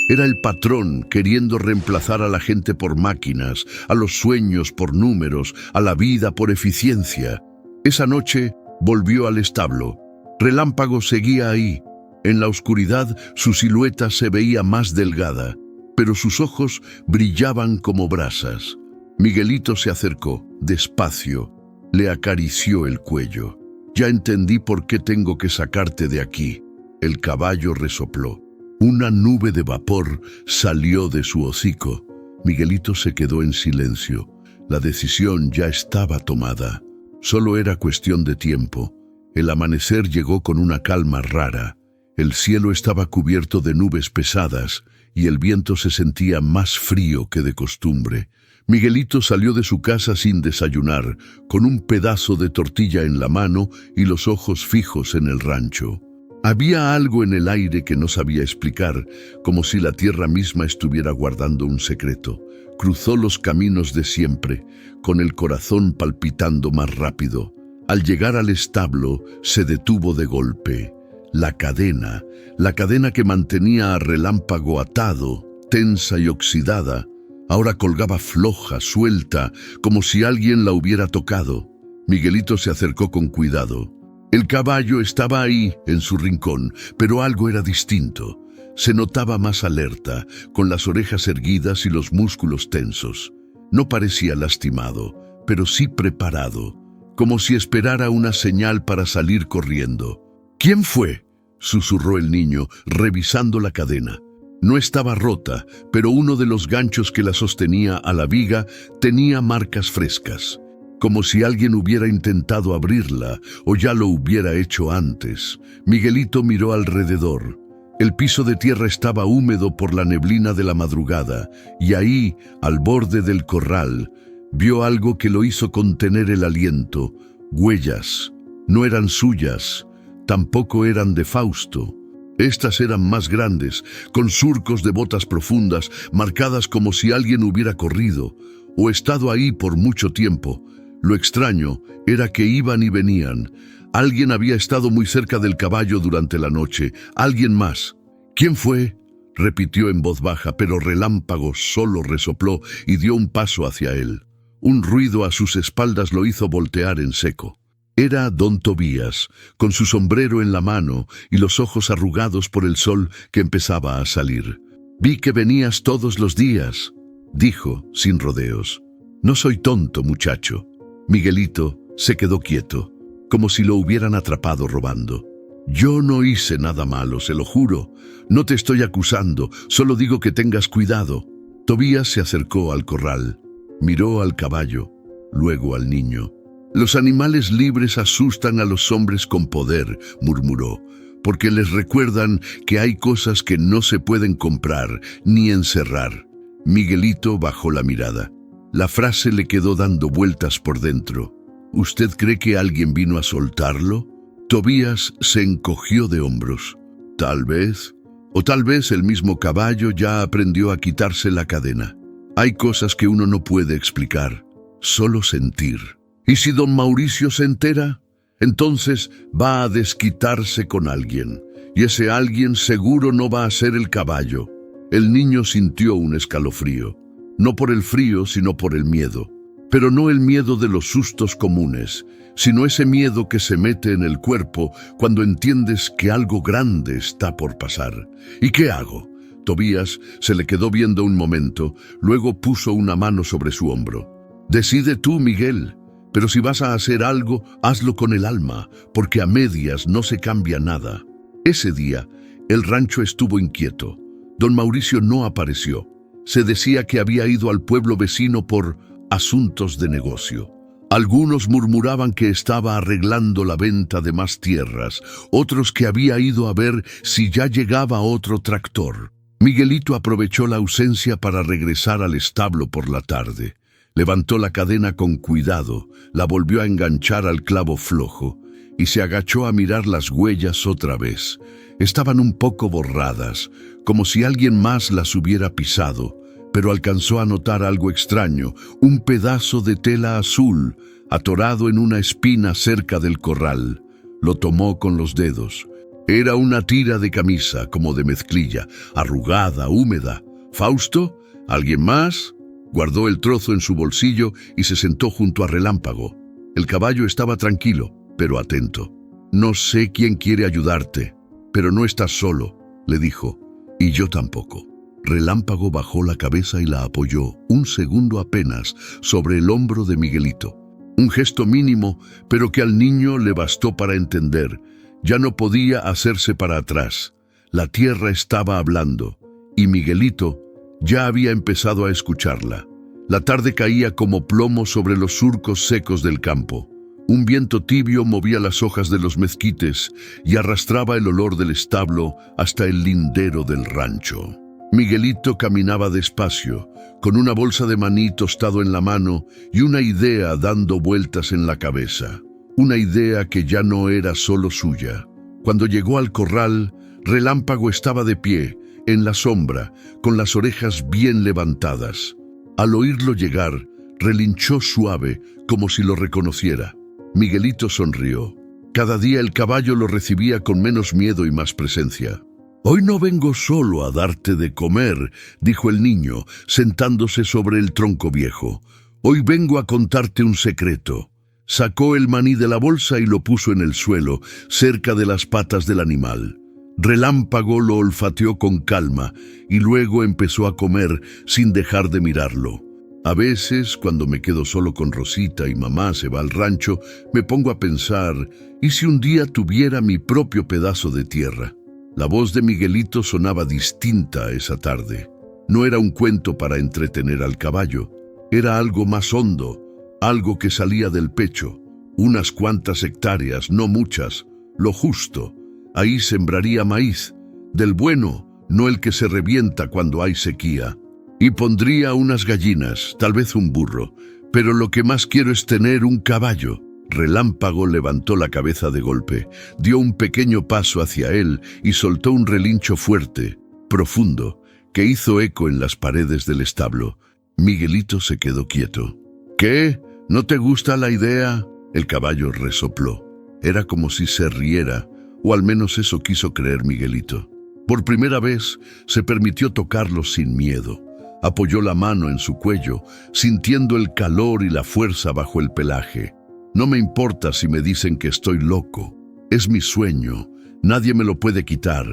Era el patrón queriendo reemplazar a la gente por máquinas, a los sueños por números, a la vida por eficiencia. Esa noche volvió al establo. Relámpago seguía ahí. En la oscuridad su silueta se veía más delgada, pero sus ojos brillaban como brasas. Miguelito se acercó, despacio, le acarició el cuello. «Ya entendí por qué tengo que sacarte de aquí». El caballo resopló. Una nube de vapor salió de su hocico. Miguelito se quedó en silencio. La decisión ya estaba tomada. Solo era cuestión de tiempo. El amanecer llegó con una calma rara. El cielo estaba cubierto de nubes pesadas y el viento se sentía más frío que de costumbre. Miguelito salió de su casa sin desayunar, con un pedazo de tortilla en la mano y los ojos fijos en el rancho. Había algo en el aire que no sabía explicar, como si la tierra misma estuviera guardando un secreto. Cruzó los caminos de siempre, con el corazón palpitando más rápido. Al llegar al establo, se detuvo de golpe. La cadena que mantenía a Relámpago atado, tensa y oxidada, ahora colgaba floja, suelta, como si alguien la hubiera tocado. Miguelito se acercó con cuidado. El caballo estaba ahí, en su rincón, pero algo era distinto. Se notaba más alerta, con las orejas erguidas y los músculos tensos. No parecía lastimado, pero sí preparado, como si esperara una señal para salir corriendo. «¿Quién fue?», susurró el niño, revisando la cadena. No estaba rota, pero uno de los ganchos que la sostenía a la viga tenía marcas frescas, como si alguien hubiera intentado abrirla o ya lo hubiera hecho antes. Miguelito miró alrededor. El piso de tierra estaba húmedo por la neblina de la madrugada, y ahí, al borde del corral, vio algo que lo hizo contener el aliento. Huellas. No eran suyas, tampoco eran de Fausto. Estas eran más grandes, con surcos de botas profundas, marcadas como si alguien hubiera corrido o estado ahí por mucho tiempo. Lo extraño era que iban y venían. Alguien había estado muy cerca del caballo durante la noche, alguien más. «¿Quién fue?», repitió en voz baja, pero Relámpago solo resopló y dio un paso hacia él. Un ruido a sus espaldas lo hizo voltear en seco. Era don Tobías, con su sombrero en la mano y los ojos arrugados por el sol que empezaba a salir. «Vi que venías todos los días», dijo, sin rodeos. «No soy tonto, muchacho». Miguelito se quedó quieto, como si lo hubieran atrapado robando. «Yo no hice nada malo, se lo juro. No te estoy acusando, solo digo que tengas cuidado». Tobías se acercó al corral, miró al caballo, luego al niño. «Los animales libres asustan a los hombres con poder», murmuró, «porque les recuerdan que hay cosas que no se pueden comprar ni encerrar». Miguelito bajó la mirada. La frase le quedó dando vueltas por dentro. «¿Usted cree que alguien vino a soltarlo?». Tobías se encogió de hombros. «Tal vez. O tal vez el mismo caballo ya aprendió a quitarse la cadena. Hay cosas que uno no puede explicar, solo sentir. ¿Y si don Mauricio se entera? Entonces va a desquitarse con alguien, y ese alguien seguro no va a ser el caballo». El niño sintió un escalofrío, no por el frío, sino por el miedo. Pero no el miedo de los sustos comunes, sino ese miedo que se mete en el cuerpo cuando entiendes que algo grande está por pasar. «¿Y qué hago?». Tobías se le quedó viendo un momento, luego puso una mano sobre su hombro. «Decide tú, Miguel. Pero si vas a hacer algo, hazlo con el alma, porque a medias no se cambia nada». Ese día, el rancho estuvo inquieto. Don Mauricio no apareció. Se decía que había ido al pueblo vecino por asuntos de negocio. Algunos murmuraban que estaba arreglando la venta de más tierras, otros que había ido a ver si ya llegaba otro tractor. Miguelito aprovechó la ausencia para regresar al establo por la tarde. Levantó la cadena con cuidado, la volvió a enganchar al clavo flojo y se agachó a mirar las huellas otra vez. Estaban un poco borradas, como si alguien más las hubiera pisado, pero alcanzó a notar algo extraño, un pedazo de tela azul, atorado en una espina cerca del corral. Lo tomó con los dedos. Era una tira de camisa, como de mezclilla, arrugada, húmeda. ¿Fausto? ¿Alguien más? Guardó el trozo en su bolsillo y se sentó junto a Relámpago. El caballo estaba tranquilo, pero atento. «No sé quién quiere ayudarte, pero no estás solo», le dijo. «Y yo tampoco». Relámpago bajó la cabeza y la apoyó, un segundo apenas, sobre el hombro de Miguelito. Un gesto mínimo, pero que al niño le bastó para entender. Ya no podía hacerse para atrás. La tierra estaba hablando, y Miguelito ya había empezado a escucharla. La tarde caía como plomo sobre los surcos secos del campo. Un viento tibio movía las hojas de los mezquites y arrastraba el olor del establo hasta el lindero del rancho. Miguelito caminaba despacio, con una bolsa de maní tostado en la mano y una idea dando vueltas en la cabeza. Una idea que ya no era solo suya. Cuando llegó al corral, Relámpago estaba de pie, en la sombra, con las orejas bien levantadas. Al oírlo llegar, relinchó suave, como si lo reconociera. Miguelito sonrió. Cada día el caballo lo recibía con menos miedo y más presencia. «Hoy no vengo solo a darte de comer», dijo el niño, sentándose sobre el tronco viejo. «Hoy vengo a contarte un secreto». Sacó el maní de la bolsa y lo puso en el suelo, cerca de las patas del animal. Relámpago lo olfateó con calma y luego empezó a comer sin dejar de mirarlo. A veces, cuando me quedo solo con Rosita y mamá se va al rancho, me pongo a pensar, ¿y si un día tuviera mi propio pedazo de tierra? La voz de Miguelito sonaba distinta esa tarde. No era un cuento para entretener al caballo, era algo más hondo, algo que salía del pecho. Unas cuantas hectáreas, no muchas, lo justo. Ahí sembraría maíz, del bueno, no el que se revienta cuando hay sequía. Y pondría unas gallinas, tal vez un burro, pero lo que más quiero es tener un caballo. Relámpago levantó la cabeza de golpe, dio un pequeño paso hacia él y soltó un relincho fuerte, profundo, que hizo eco en las paredes del establo. Miguelito se quedó quieto. «¿Qué? ¿No te gusta la idea?» El caballo resopló. Era como si se riera, o al menos eso quiso creer Miguelito. Por primera vez se permitió tocarlo sin miedo. Apoyó la mano en su cuello, sintiendo el calor y la fuerza bajo el pelaje. «No me importa si me dicen que estoy loco. Es mi sueño. Nadie me lo puede quitar.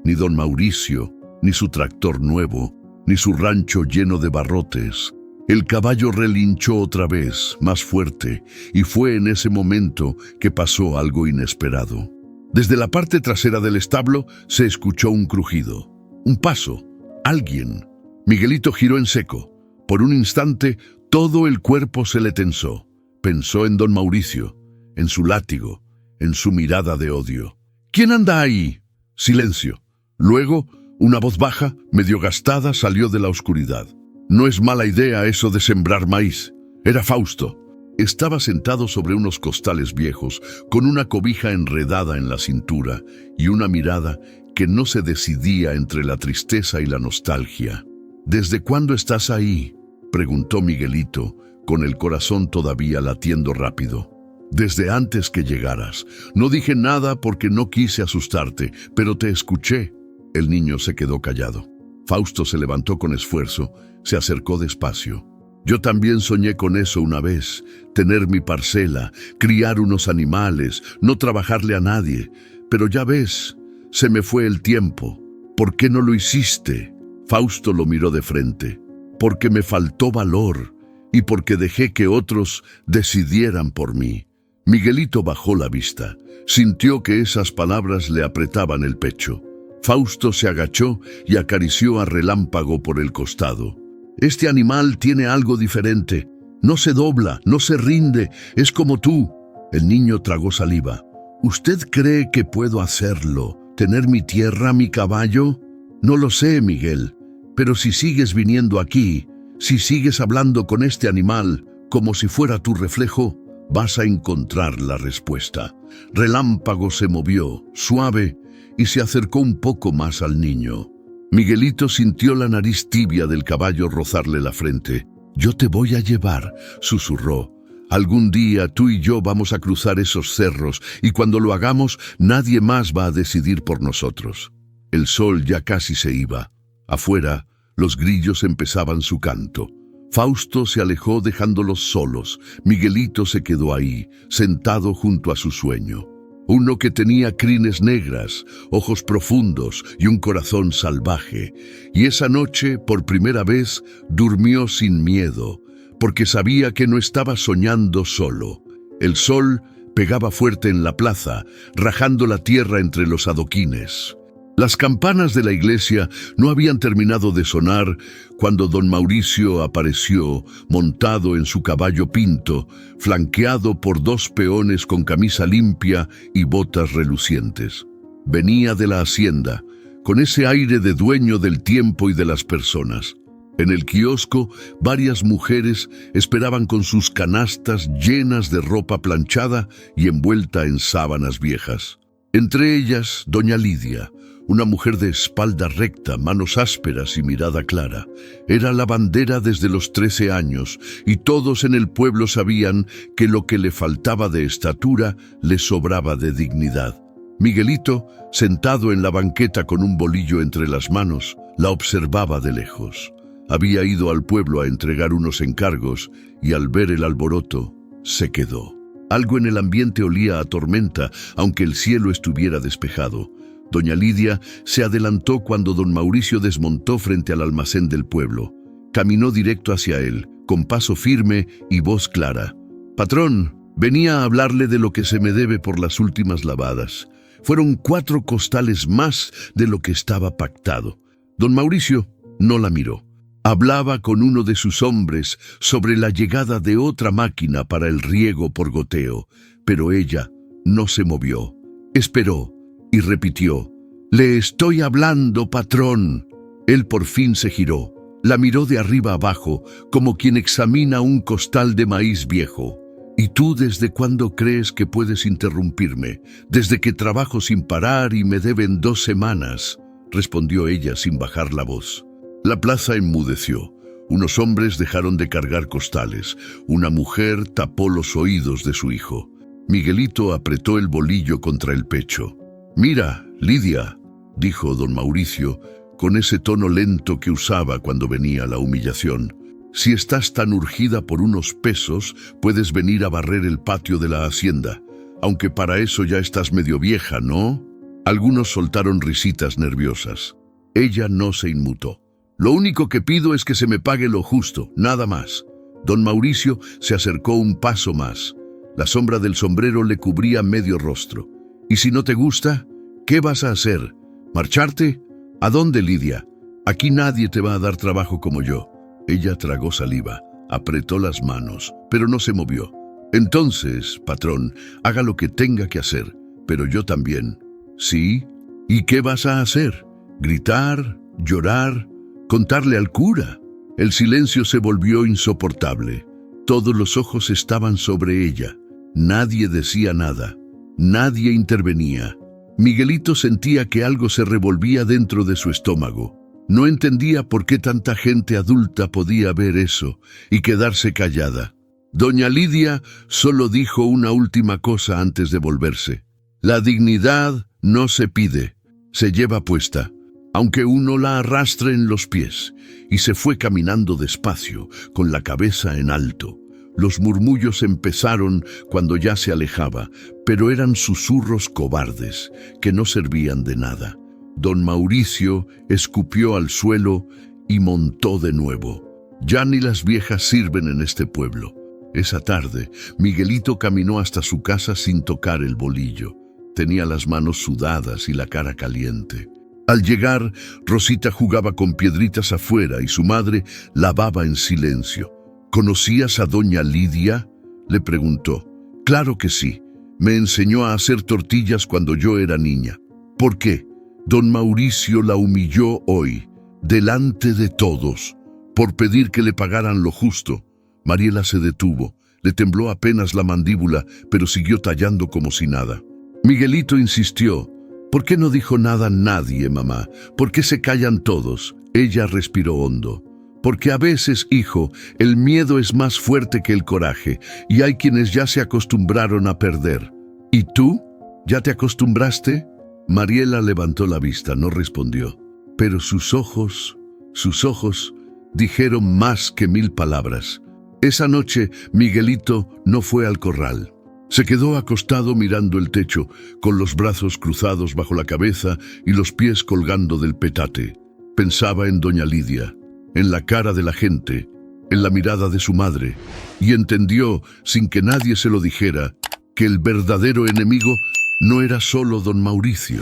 Ni don Mauricio, ni su tractor nuevo, ni su rancho lleno de barrotes». El caballo relinchó otra vez, más fuerte, y fue en ese momento que pasó algo inesperado. Desde la parte trasera del establo se escuchó un crujido. Un paso. Alguien. Miguelito giró en seco. Por un instante, todo el cuerpo se le tensó. Pensó en don Mauricio, en su látigo, en su mirada de odio. «¿Quién anda ahí?» Silencio. Luego, una voz baja, medio gastada, salió de la oscuridad. «No es mala idea eso de sembrar maíz». Era Fausto. Estaba sentado sobre unos costales viejos, con una cobija enredada en la cintura y una mirada que no se decidía entre la tristeza y la nostalgia. «¿Desde cuándo estás ahí?», preguntó Miguelito, con el corazón todavía latiendo rápido. «Desde antes que llegaras. No dije nada porque no quise asustarte, pero te escuché». El niño se quedó callado. Fausto se levantó con esfuerzo, se acercó despacio. «Yo también soñé con eso una vez, tener mi parcela, criar unos animales, no trabajarle a nadie. Pero ya ves, se me fue el tiempo. ¿Por qué no lo hiciste?». Fausto lo miró de frente. «Porque me faltó valor y porque dejé que otros decidieran por mí». Miguelito bajó la vista. Sintió que esas palabras le apretaban el pecho. Fausto se agachó y acarició a Relámpago por el costado. «Este animal tiene algo diferente. No se dobla, no se rinde, es como tú». El niño tragó saliva. «¿Usted cree que puedo hacerlo? ¿Tener mi tierra, mi caballo?» «No lo sé, Miguel, pero si sigues viniendo aquí, si sigues hablando con este animal como si fuera tu reflejo, vas a encontrar la respuesta. Relámpago se movió, suave, y se acercó un poco más al niño. Miguelito sintió la nariz tibia del caballo rozarle la frente. «Yo te voy a llevar», susurró. «Algún día tú y yo vamos a cruzar esos cerros y cuando lo hagamos nadie más va a decidir por nosotros». El sol ya casi se iba. Afuera, los grillos empezaban su canto. Fausto se alejó dejándolos solos. Miguelito se quedó ahí, sentado junto a su sueño. Uno que tenía crines negras, ojos profundos y un corazón salvaje. Y esa noche, por primera vez, durmió sin miedo, porque sabía que no estaba soñando solo. El sol pegaba fuerte en la plaza, rajando la tierra entre los adoquines. Las campanas de la iglesia no habían terminado de sonar cuando don Mauricio apareció montado en su caballo pinto, flanqueado por 2 peones con camisa limpia y botas relucientes. Venía de la hacienda, con ese aire de dueño del tiempo y de las personas. En el kiosco, varias mujeres esperaban con sus canastas llenas de ropa planchada y envuelta en sábanas viejas. Entre ellas, doña Lidia, una mujer de espalda recta, manos ásperas y mirada clara. Era lavandera desde los 13 años y todos en el pueblo sabían que lo que le faltaba de estatura le sobraba de dignidad. Miguelito, sentado en la banqueta con un bolillo entre las manos, la observaba de lejos. Había ido al pueblo a entregar unos encargos y al ver el alboroto, se quedó. Algo en el ambiente olía a tormenta, aunque el cielo estuviera despejado. Doña Lidia se adelantó cuando don Mauricio desmontó frente al almacén del pueblo. Caminó directo hacia él, con paso firme y voz clara. «Patrón, venía a hablarle de lo que se me debe por las últimas lavadas. Fueron 4 costales más de lo que estaba pactado». Don Mauricio no la miró. Hablaba con uno de sus hombres sobre la llegada de otra máquina para el riego por goteo, pero ella no se movió. Esperó y repitió: «Le estoy hablando, patrón». Él por fin se giró, la miró de arriba abajo, como quien examina un costal de maíz viejo. «¿Y tú desde cuándo crees que puedes interrumpirme? Desde que trabajo sin parar y me deben 2 semanas», respondió ella sin bajar la voz. La plaza enmudeció. Unos hombres dejaron de cargar costales. Una mujer tapó los oídos de su hijo. Miguelito apretó el bolillo contra el pecho. «Mira, Lidia», dijo don Mauricio, con ese tono lento que usaba cuando venía la humillación. «Si estás tan urgida por unos pesos, puedes venir a barrer el patio de la hacienda, aunque para eso ya estás medio vieja, ¿no?». Algunos soltaron risitas nerviosas. Ella no se inmutó. «Lo único que pido es que se me pague lo justo, nada más». Don Mauricio se acercó un paso más. La sombra del sombrero le cubría medio rostro. «¿Y si no te gusta? ¿Qué vas a hacer? ¿Marcharte? ¿A dónde, Lidia? Aquí nadie te va a dar trabajo como yo». Ella tragó saliva, apretó las manos, pero no se movió. «Entonces, patrón, haga lo que tenga que hacer, pero yo también». «¿Sí? ¿Y qué vas a hacer? ¿Gritar? ¿Llorar? ¿Contarle al cura?». El silencio se volvió insoportable. Todos los ojos estaban sobre ella. Nadie decía nada. Nadie intervenía. Miguelito sentía que algo se revolvía dentro de su estómago. No entendía por qué tanta gente adulta podía ver eso y quedarse callada. Doña Lidia solo dijo una última cosa antes de volverse. «La dignidad no se pide, se lleva puesta, aunque uno la arrastre en los pies», y se fue caminando despacio, con la cabeza en alto. Los murmullos empezaron cuando ya se alejaba, pero eran susurros cobardes que no servían de nada. Don Mauricio escupió al suelo y montó de nuevo. Ya ni las viejas sirven en este pueblo. Esa tarde, Miguelito caminó hasta su casa sin tocar el bolillo. Tenía las manos sudadas y la cara caliente. Al llegar, Rosita jugaba con piedritas afuera y su madre lavaba en silencio. «¿Conocías a doña Lidia?», le preguntó. «Claro que sí. Me enseñó a hacer tortillas cuando yo era niña». «¿Por qué?». «Don Mauricio la humilló hoy, delante de todos, por pedir que le pagaran lo justo». Mariela se detuvo, Le tembló apenas la mandíbula, pero siguió tallando como si nada. Miguelito insistió. ¿Por qué no dijo nada nadie, mamá? ¿Por qué se callan todos? Ella respiró hondo. Porque a veces, hijo, el miedo es más fuerte que el coraje, y hay quienes ya se acostumbraron a perder. ¿Y tú? ¿Ya te acostumbraste? Mariela levantó la vista, no respondió. Pero sus ojos dijeron más que 1000 palabras. Esa noche, Miguelito no fue al corral. Se quedó acostado mirando el techo, con los brazos cruzados bajo la cabeza y los pies colgando del petate. Pensaba en doña Lidia, en la cara de la gente, en la mirada de su madre, y entendió, sin que nadie se lo dijera, que el verdadero enemigo no era solo don Mauricio,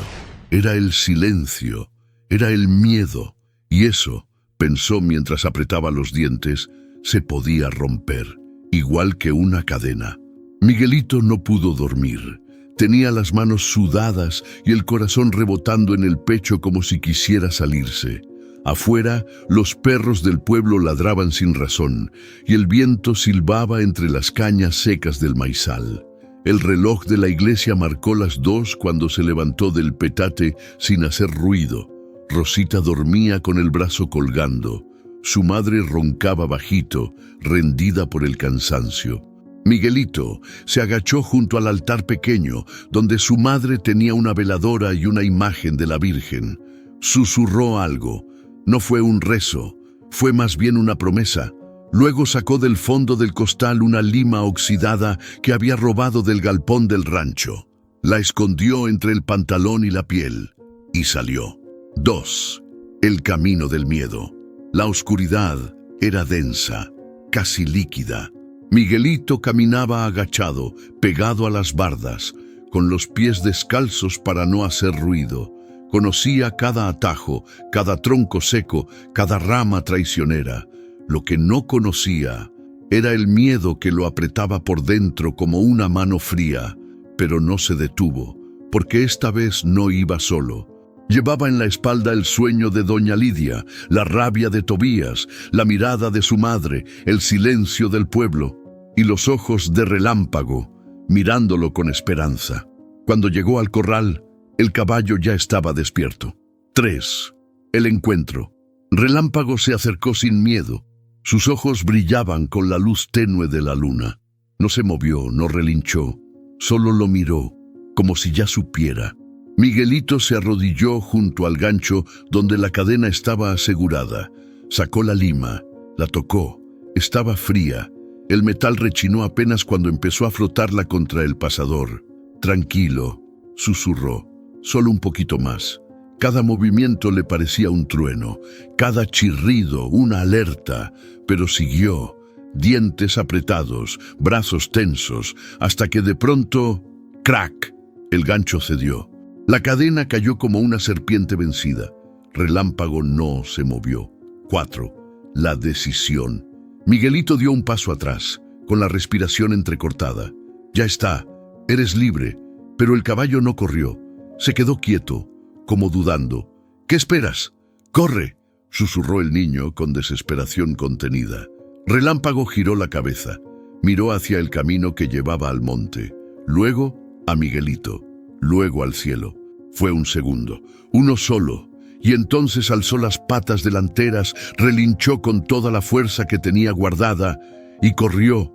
era el silencio, era el miedo, y eso, pensó mientras apretaba los dientes, se podía romper, igual que una cadena. Miguelito no pudo dormir. Tenía las manos sudadas y el corazón rebotando en el pecho como si quisiera salirse. Afuera, los perros del pueblo ladraban sin razón y el viento silbaba entre las cañas secas del maizal. El reloj de la iglesia marcó las 2 cuando se levantó del petate sin hacer ruido. Rosita dormía con el brazo colgando. Su madre roncaba bajito, rendida por el cansancio. Miguelito se agachó junto al altar pequeño, donde su madre tenía una veladora y una imagen de la Virgen. Susurró algo. No fue un rezo, fue más bien una promesa. Luego sacó del fondo del costal una lima oxidada que había robado del galpón del rancho. La escondió entre el pantalón y la piel, y salió. 2. El camino del miedo. La oscuridad era densa, casi líquida. Miguelito caminaba agachado, pegado a las bardas, con los pies descalzos para no hacer ruido. Conocía cada atajo, cada tronco seco, cada rama traicionera. Lo que no conocía era el miedo que lo apretaba por dentro como una mano fría, pero no se detuvo, porque esta vez no iba solo. Llevaba en la espalda el sueño de doña Lidia, la rabia de Tobías, la mirada de su madre, el silencio del pueblo y los ojos de Relámpago, mirándolo con esperanza. Cuando llegó al corral, el caballo ya estaba despierto. 3. El encuentro. Relámpago se acercó sin miedo. Sus ojos brillaban con la luz tenue de la luna. No se movió, no relinchó, solo lo miró, como si ya supiera. Miguelito se arrodilló junto al gancho donde la cadena estaba asegurada. Sacó la lima, la tocó. Estaba fría. El metal rechinó apenas cuando empezó a frotarla contra el pasador. Tranquilo, susurró, solo un poquito más. Cada movimiento le parecía un trueno, cada chirrido una alerta, pero siguió, dientes apretados, brazos tensos, hasta que de pronto, ¡crack!, el gancho cedió. La cadena cayó como una serpiente vencida. Relámpago no se movió. 4. La decisión. Miguelito dio un paso atrás, con la respiración entrecortada. Ya está, eres libre, pero el caballo no corrió. Se quedó quieto, como dudando. ¿Qué esperas? ¡Corre!, susurró el niño con desesperación contenida. Relámpago giró la cabeza, miró hacia el camino que llevaba al monte, luego a Miguelito, luego al cielo. Fue un segundo, uno solo, y entonces alzó las patas delanteras, relinchó con toda la fuerza que tenía guardada y corrió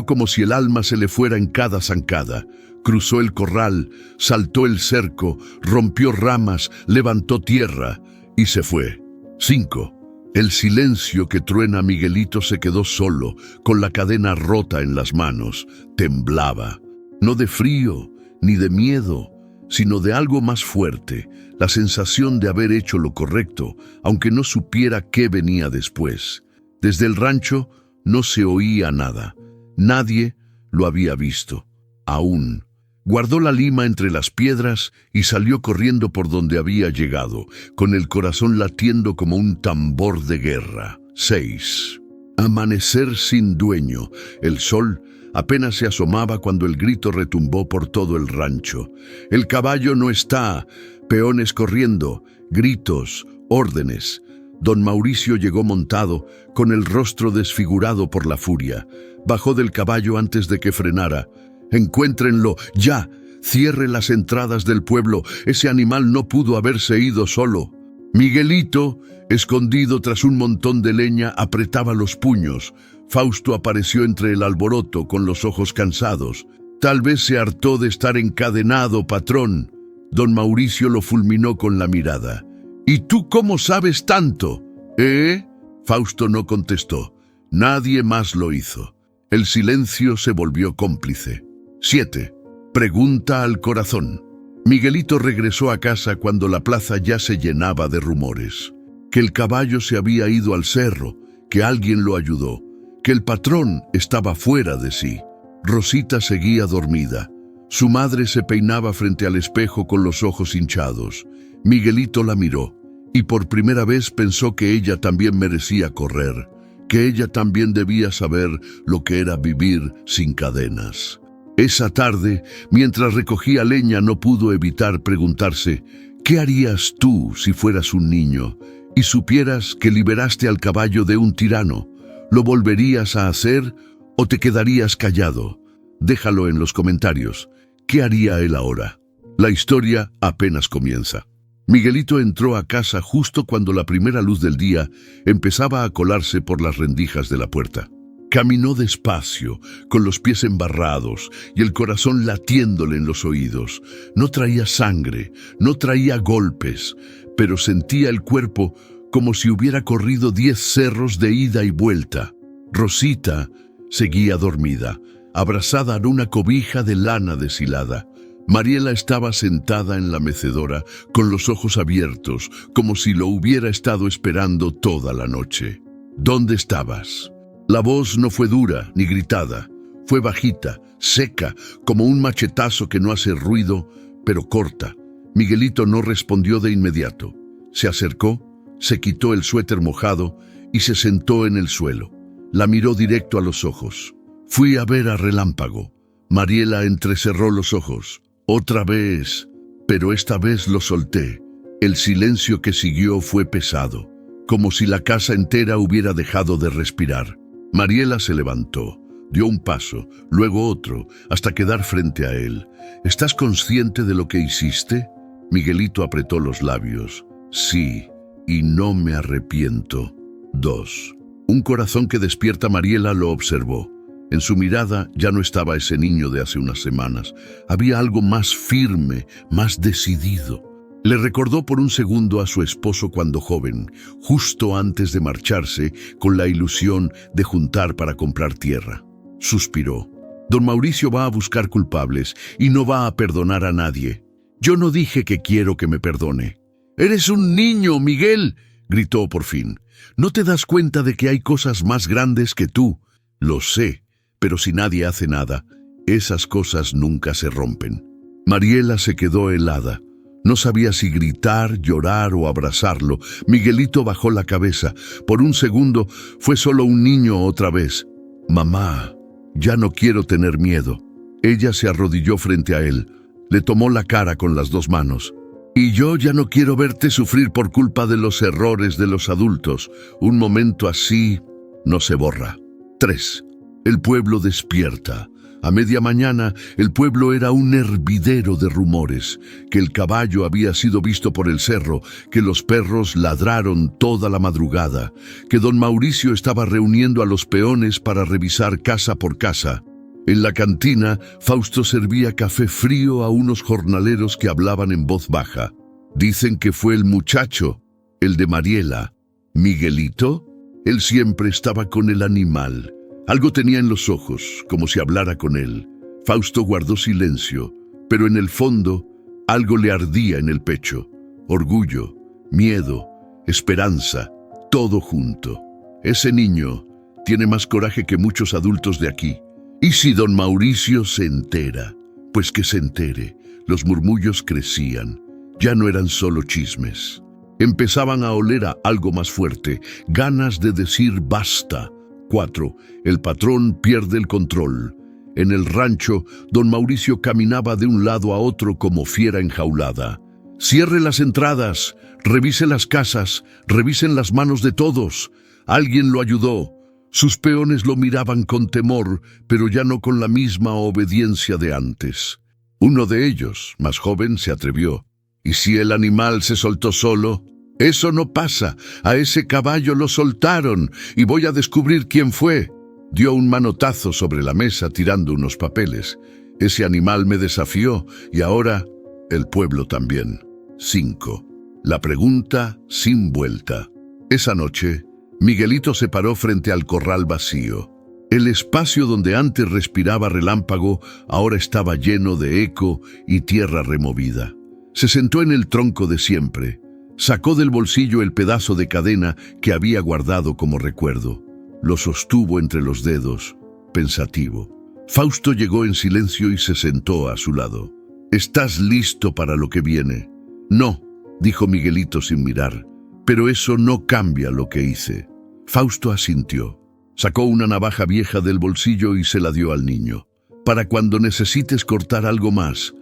como si el alma se le fuera en cada zancada. Cruzó el corral, saltó el cerco, rompió ramas, levantó tierra y se fue. 5. El silencio que truena Miguelito se quedó solo, con la cadena rota en las manos. Temblaba, no de frío ni de miedo, sino de algo más fuerte, la sensación de haber hecho lo correcto, aunque no supiera qué venía después. Desde el rancho no se oía nada. Nadie lo había visto. Aún. Guardó la lima entre las piedras y salió corriendo por donde había llegado, con el corazón latiendo como un tambor de guerra. 6. Amanecer sin dueño. El sol apenas se asomaba cuando el grito retumbó por todo el rancho. El caballo no está. Peones corriendo, gritos, órdenes. Don Mauricio llegó montado, con el rostro desfigurado por la furia. Bajó del caballo antes de que frenara. «Encuéntrenlo, ya. Cierre las entradas del pueblo. Ese animal no pudo haberse ido solo». Miguelito, escondido tras un montón de leña, apretaba los puños. Fausto apareció entre el alboroto con los ojos cansados. «Tal vez se hartó de estar encadenado, patrón». Don Mauricio lo fulminó con la mirada. «¿Y tú cómo sabes tanto?» «¿Eh?» Fausto no contestó. Nadie más lo hizo. El silencio se volvió cómplice. 7. Pregunta al corazón. Miguelito regresó a casa cuando la plaza ya se llenaba de rumores. Que el caballo se había ido al cerro, que alguien lo ayudó, que el patrón estaba fuera de sí. Rosita seguía dormida. Su madre se peinaba frente al espejo con los ojos hinchados. Miguelito la miró, y por primera vez pensó que ella también merecía correr, que ella también debía saber lo que era vivir sin cadenas. Esa tarde, mientras recogía leña, no pudo evitar preguntarse: ¿qué harías tú si fueras un niño y supieras que liberaste al caballo de un tirano? ¿Lo volverías a hacer o te quedarías callado? Déjalo en los comentarios. ¿Qué haría él ahora? La historia apenas comienza. Miguelito entró a casa justo cuando la primera luz del día empezaba a colarse por las rendijas de la puerta. Caminó despacio, con los pies embarrados y el corazón latiéndole en los oídos. No traía sangre, no traía golpes, pero sentía el cuerpo como si hubiera corrido 10 cerros de ida y vuelta. Rosita seguía dormida, abrazada en una cobija de lana deshilada. Mariela estaba sentada en la mecedora, con los ojos abiertos, como si lo hubiera estado esperando toda la noche. ¿Dónde estabas? La voz no fue dura ni gritada, fue bajita, seca, como un machetazo que no hace ruido, pero corta. Miguelito no respondió de inmediato. Se acercó, se quitó el suéter mojado y se sentó en el suelo. La miró directo a los ojos. Fui a ver a Relámpago. Mariela entrecerró los ojos. Otra vez, pero esta vez lo solté. El silencio que siguió fue pesado, como si la casa entera hubiera dejado de respirar. Mariela se levantó, dio un paso, luego otro, hasta quedar frente a él. ¿Estás consciente de lo que hiciste? Miguelito apretó los labios. Sí, y no me arrepiento. 2. Un corazón que despierta. Mariela lo observó. En su mirada ya no estaba ese niño de hace unas semanas. Había algo más firme, más decidido. Le recordó por un segundo a su esposo cuando joven, justo antes de marcharse, con la ilusión de juntar para comprar tierra. Suspiró. Don Mauricio va a buscar culpables y no va a perdonar a nadie. Yo no dije que quiero que me perdone. «¡Eres un niño, Miguel!», gritó por fin. «¿No te das cuenta de que hay cosas más grandes que tú?» «Lo sé, pero si nadie hace nada, esas cosas nunca se rompen». Mariela se quedó helada. No sabía si gritar, llorar o abrazarlo. Miguelito bajó la cabeza. Por un segundo fue solo un niño otra vez. «Mamá, ya no quiero tener miedo». Ella se arrodilló frente a él. Le tomó la cara con las 2 manos. «Y yo ya no quiero verte sufrir por culpa de los errores de los adultos. Un momento así no se borra». 3. El pueblo despierta. A media mañana, el pueblo era un hervidero de rumores, que el caballo había sido visto por el cerro, que los perros ladraron toda la madrugada, que don Mauricio estaba reuniendo a los peones para revisar casa por casa. En la cantina, Fausto servía café frío a unos jornaleros que hablaban en voz baja. Dicen que fue el muchacho, el de Mariela. ¿Miguelito? Él siempre estaba con el animal. Algo tenía en los ojos, como si hablara con él. Fausto guardó silencio, pero en el fondo algo le ardía en el pecho. Orgullo, miedo, esperanza, todo junto. Ese niño tiene más coraje que muchos adultos de aquí. ¿Y si don Mauricio se entera? Pues que se entere. Los murmullos crecían. Ya no eran solo chismes. Empezaban a oler a algo más fuerte, ganas de decir basta. 4. El patrón pierde el control. En el rancho, don Mauricio caminaba de un lado a otro como fiera enjaulada. Cierre las entradas, revise las casas, revisen las manos de todos. Alguien lo ayudó. Sus peones lo miraban con temor, pero ya no con la misma obediencia de antes. Uno de ellos, más joven, se atrevió. ¿Y si el animal se soltó solo? Eso no pasa. A ese caballo lo soltaron y voy a descubrir quién fue. Dio un manotazo sobre la mesa tirando unos papeles. Ese animal me desafió y ahora el pueblo también. 5. La pregunta sin vuelta. Esa noche, Miguelito se paró frente al corral vacío. El espacio donde antes respiraba relámpago ahora estaba lleno de eco y tierra removida. Se sentó en el tronco de siempre. Sacó del bolsillo el pedazo de cadena que había guardado como recuerdo. Lo sostuvo entre los dedos, pensativo. Fausto llegó en silencio y se sentó a su lado. ¿Estás listo para lo que viene? No, dijo Miguelito sin mirar, pero eso no cambia lo que hice. Fausto asintió. Sacó una navaja vieja del bolsillo y se la dio al niño. Para cuando necesites cortar algo más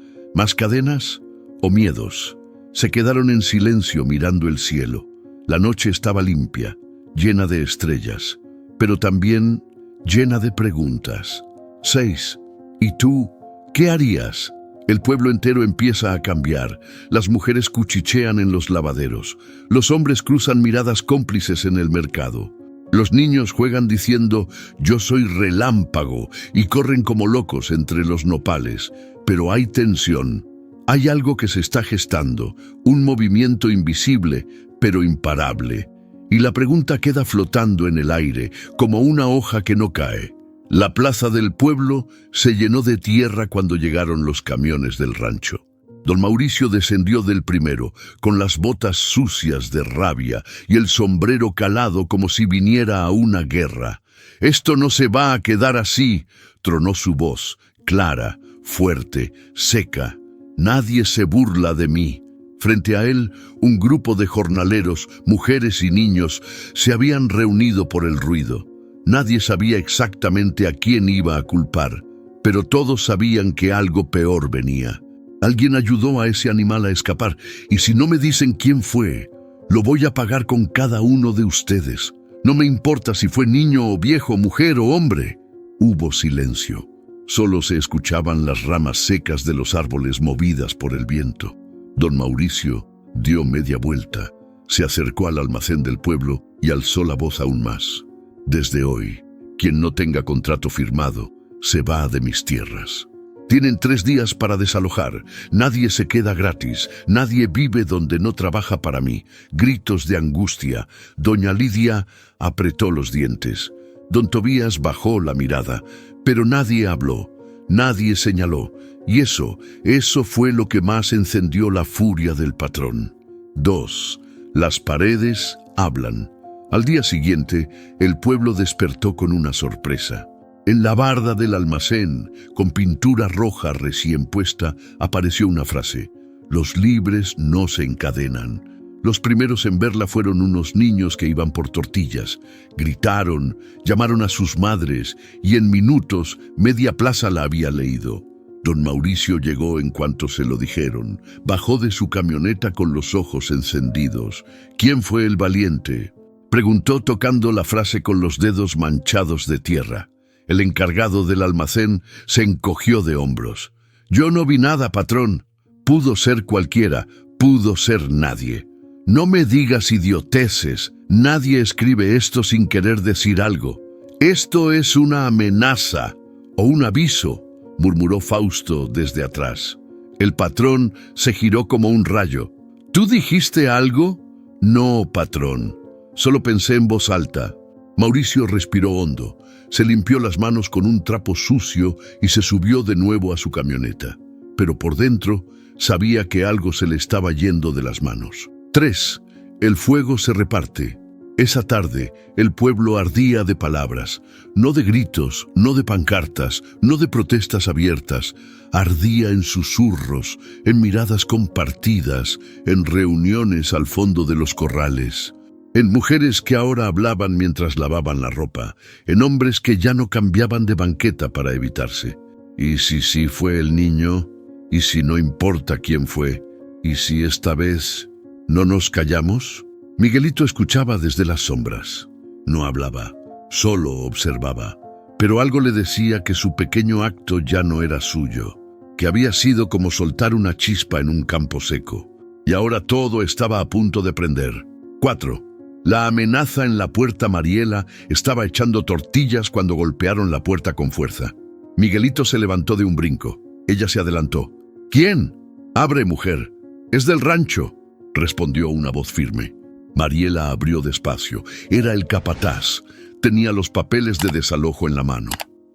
cadenas o miedos. Se quedaron en silencio mirando el cielo. La noche estaba limpia, llena de estrellas, pero también llena de preguntas. 6. ¿Y tú qué harías? El pueblo entero empieza a cambiar. Las mujeres cuchichean en los lavaderos. Los hombres cruzan miradas cómplices en el mercado. Los niños juegan diciendo «yo soy relámpago» y corren como locos entre los nopales. Pero hay tensión. Hay algo que se está gestando, un movimiento invisible, pero imparable. Y la pregunta queda flotando en el aire, como una hoja que no cae. La plaza del pueblo se llenó de tierra cuando llegaron los camiones del rancho. Don Mauricio descendió del primero, con las botas sucias de rabia y el sombrero calado como si viniera a una guerra. «Esto no se va a quedar así», tronó su voz, clara, fuerte, seca. «Nadie se burla de mí». Frente a él, un grupo de jornaleros, mujeres y niños, se habían reunido por el ruido. Nadie sabía exactamente a quién iba a culpar, pero todos sabían que algo peor venía. Alguien ayudó a ese animal a escapar, y si no me dicen quién fue, lo voy a pagar con cada uno de ustedes. No me importa si fue niño o viejo, mujer o hombre. Hubo silencio. Solo se escuchaban las ramas secas de los árboles movidas por el viento. Don Mauricio dio media vuelta, se acercó al almacén del pueblo y alzó la voz aún más. «Desde hoy, quien no tenga contrato firmado, se va de mis tierras. Tienen 3 días para desalojar. Nadie se queda gratis. Nadie vive donde no trabaja para mí». Gritos de angustia. Doña Lidia apretó los dientes. Don Tobías bajó la mirada, pero nadie habló, nadie señaló. Y eso fue lo que más encendió la furia del patrón. 2. Las paredes hablan. Al día siguiente, el pueblo despertó con una sorpresa. En la barda del almacén, con pintura roja recién puesta, apareció una frase: «Los libres no se encadenan». Los primeros en verla fueron unos niños que iban por tortillas. Gritaron, llamaron a sus madres, y en minutos media plaza la había leído. Don Mauricio llegó en cuanto se lo dijeron. Bajó de su camioneta con los ojos encendidos. «¿Quién fue el valiente?», preguntó tocando la frase con los dedos manchados de tierra. El encargado del almacén se encogió de hombros. «Yo no vi nada, patrón. Pudo ser cualquiera, pudo ser nadie». «No me digas idioteces. Nadie escribe esto sin querer decir algo. Esto es una amenaza o un aviso», murmuró Fausto desde atrás. El patrón se giró como un rayo. «¿Tú dijiste algo?». «No, patrón. Solo pensé en voz alta». Mauricio respiró hondo, se limpió las manos con un trapo sucio y se subió de nuevo a su camioneta. Pero por dentro sabía que algo se le estaba yendo de las manos. 3. El fuego se reparte. Esa tarde, el pueblo ardía de palabras, no de gritos, no de pancartas, no de protestas abiertas. Ardía en susurros, en miradas compartidas, en reuniones al fondo de los corrales, en mujeres que ahora hablaban mientras lavaban la ropa, en hombres que ya no cambiaban de banqueta para evitarse. ¿Y si sí fue el niño? ¿Y si no importa quién fue? ¿Y si esta vez no nos callamos? Miguelito escuchaba desde las sombras. No hablaba, solo observaba. Pero algo le decía que su pequeño acto ya no era suyo, que había sido como soltar una chispa en un campo seco. Y ahora todo estaba a punto de prender. 4. La amenaza en la puerta. Mariela estaba echando tortillas cuando golpearon la puerta con fuerza. Miguelito se levantó de un brinco. Ella se adelantó. ¿Quién? Abre, mujer. Es del rancho, respondió una voz firme. Mariela abrió despacio. Era el capataz. Tenía los papeles de desalojo en la mano.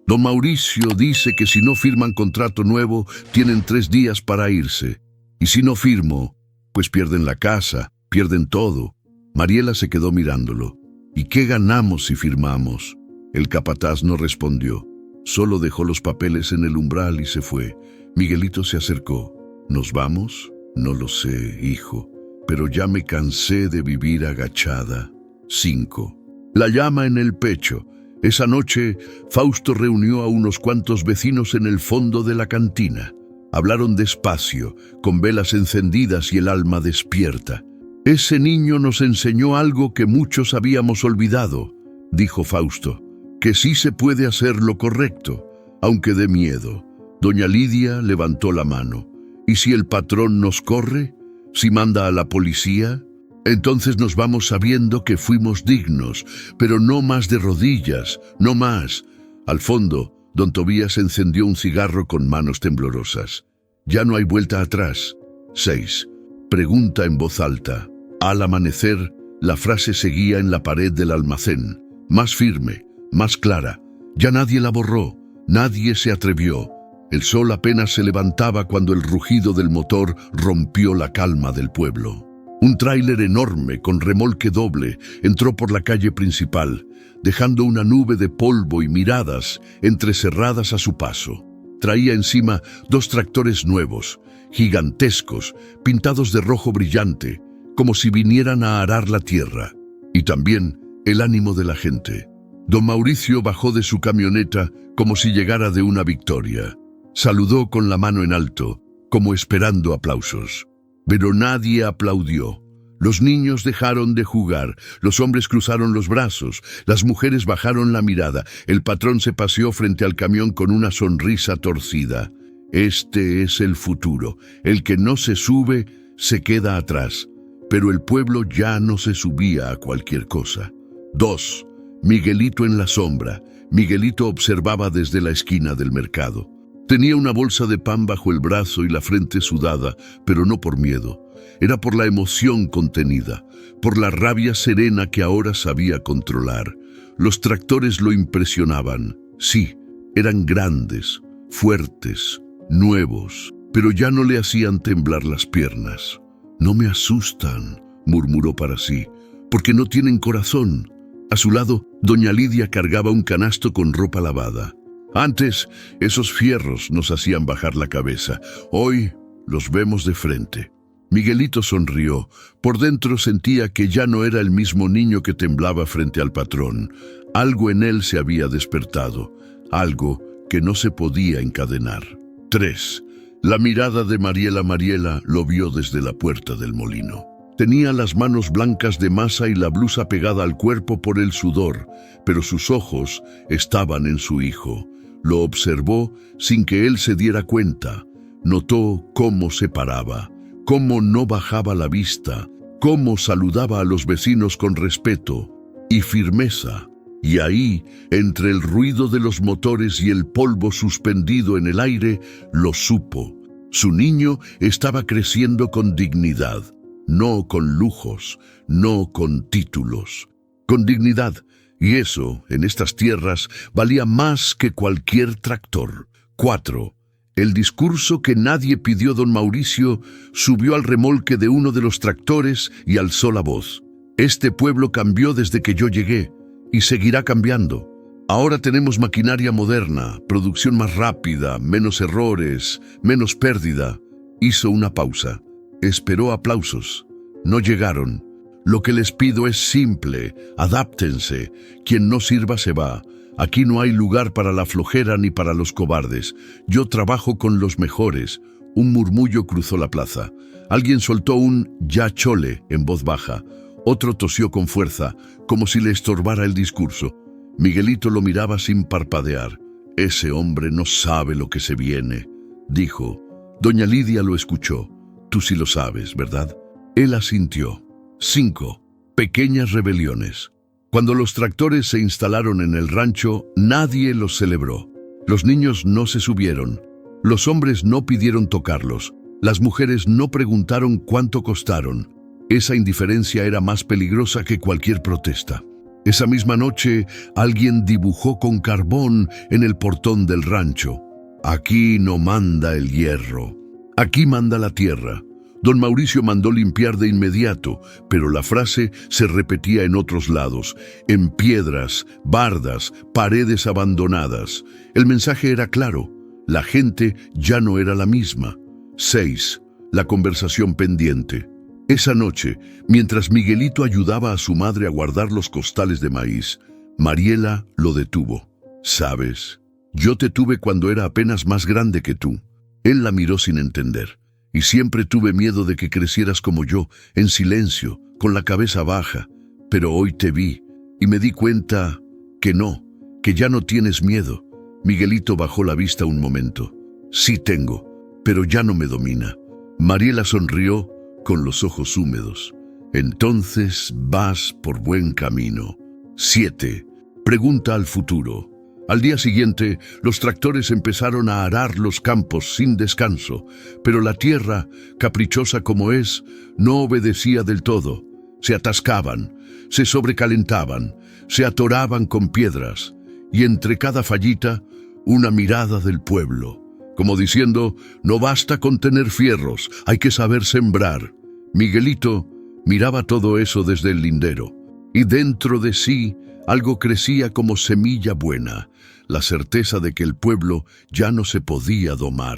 Don Mauricio dice que si no firman contrato nuevo, tienen 3 días para irse. Y si no firmo, pues pierden la casa, pierden todo. Mariela se quedó mirándolo. ¿Y qué ganamos si firmamos? El capataz no respondió. Solo dejó los papeles en el umbral y se fue. Miguelito se acercó. ¿Nos vamos? No lo sé, hijo, pero ya me cansé de vivir agachada. 5. La llama en el pecho. Esa noche, Fausto reunió a unos cuantos vecinos en el fondo de la cantina. Hablaron despacio, con velas encendidas y el alma despierta. Ese niño nos enseñó algo que muchos habíamos olvidado, dijo Fausto, que sí se puede hacer lo correcto, aunque dé miedo. Doña Lidia levantó la mano. ¿Y si el patrón nos corre? ¿Si manda a la policía? Entonces nos vamos sabiendo que fuimos dignos, pero no más de rodillas, no más. Al fondo, don Tobías encendió un cigarro con manos temblorosas. Ya no hay vuelta atrás. 6. Pregunta en voz alta. Al amanecer, la frase seguía en la pared del almacén, más firme, más clara. Ya nadie la borró, nadie se atrevió. El sol apenas se levantaba cuando el rugido del motor rompió la calma del pueblo. Un tráiler enorme con remolque doble entró por la calle principal, dejando una nube de polvo y miradas entrecerradas a su paso. Traía encima 2 tractores nuevos, gigantescos, pintados de rojo brillante, como si vinieran a arar la tierra. Y también el ánimo de la gente. Don Mauricio bajó de su camioneta como si llegara de una victoria. Saludó con la mano en alto, como esperando aplausos. Pero nadie aplaudió. Los niños dejaron de jugar, los hombres cruzaron los brazos, las mujeres bajaron la mirada. El patrón se paseó frente al camión con una sonrisa torcida. Este es el futuro. El que no se sube, se queda atrás. Pero el pueblo ya no se subía a cualquier cosa. 2. Miguelito en la sombra. Miguelito observaba desde la esquina del mercado. Tenía una bolsa de pan bajo el brazo y la frente sudada, pero no por miedo. Era por la emoción contenida, por la rabia serena que ahora sabía controlar. Los tractores lo impresionaban. Sí, eran grandes, fuertes, nuevos, pero ya no le hacían temblar las piernas. No me asustan, murmuró para sí, porque no tienen corazón. A su lado, doña Lidia cargaba un canasto con ropa lavada. Antes, esos fierros nos hacían bajar la cabeza. Hoy los vemos de frente. Miguelito sonrió. Por dentro sentía que ya no era el mismo niño que temblaba frente al patrón. Algo en él se había despertado, algo que no se podía encadenar. 3. La mirada de Mariela lo vio desde la puerta del molino. Tenía las manos blancas de masa y la blusa pegada al cuerpo por el sudor, pero sus ojos estaban en su hijo. Lo observó sin que él se diera cuenta. Notó cómo se paraba, cómo no bajaba la vista, cómo saludaba a los vecinos con respeto y firmeza. Y ahí, entre el ruido de los motores y el polvo suspendido en el aire, lo supo. Su niño estaba creciendo con dignidad, no con lujos, no con títulos. Con dignidad. Y eso, en estas tierras, valía más que cualquier tractor. 4. El discurso que nadie pidió don Mauricio subió al remolque de uno de los tractores y alzó la voz. Este pueblo cambió desde que yo llegué y seguirá cambiando. Ahora tenemos maquinaria moderna, producción más rápida, menos errores, menos pérdida. Hizo una pausa. Esperó aplausos. No llegaron. Lo que les pido es simple, adáptense. Quien no sirva se va. Aquí no hay lugar para la flojera ni para los cobardes. Yo trabajo con los mejores. Un murmullo cruzó la plaza. Alguien soltó un «ya chole» en voz baja. Otro tosió con fuerza, como si le estorbara el discurso. Miguelito lo miraba sin parpadear. «Ese hombre no sabe lo que se viene», dijo. Doña Lidia lo escuchó. «Tú sí lo sabes, ¿verdad?». Él asintió. 5. Pequeñas rebeliones. Cuando los tractores se instalaron en el rancho, nadie los celebró. Los niños no se subieron. Los hombres no pidieron tocarlos. Las mujeres no preguntaron cuánto costaron. Esa indiferencia era más peligrosa que cualquier protesta. Esa misma noche, alguien dibujó con carbón en el portón del rancho. «Aquí no manda el hierro. Aquí manda la tierra». Don Mauricio mandó limpiar de inmediato, pero la frase se repetía en otros lados, en piedras, bardas, paredes abandonadas. El mensaje era claro. La gente ya no era la misma. 6. La conversación pendiente. Esa noche, mientras Miguelito ayudaba a su madre a guardar los costales de maíz, Mariela lo detuvo. «¿Sabes? Yo te tuve cuando era apenas más grande que tú». Él la miró sin entender. «Y siempre tuve miedo de que crecieras como yo, en silencio, con la cabeza baja. Pero hoy te vi y me di cuenta que no, que ya no tienes miedo». Miguelito bajó la vista un momento. «Sí tengo, pero ya no me domina». Mariela sonrió con los ojos húmedos. «Entonces vas por buen camino». 7. Pregunta al futuro. Al día siguiente, los tractores empezaron a arar los campos sin descanso, pero la tierra, caprichosa como es, no obedecía del todo. Se atascaban, se sobrecalentaban, se atoraban con piedras, y entre cada fallita, una mirada del pueblo, como diciendo, «No basta con tener fierros, hay que saber sembrar». Miguelito miraba todo eso desde el lindero, y dentro de sí algo crecía como semilla buena, la certeza de que el pueblo ya no se podía domar.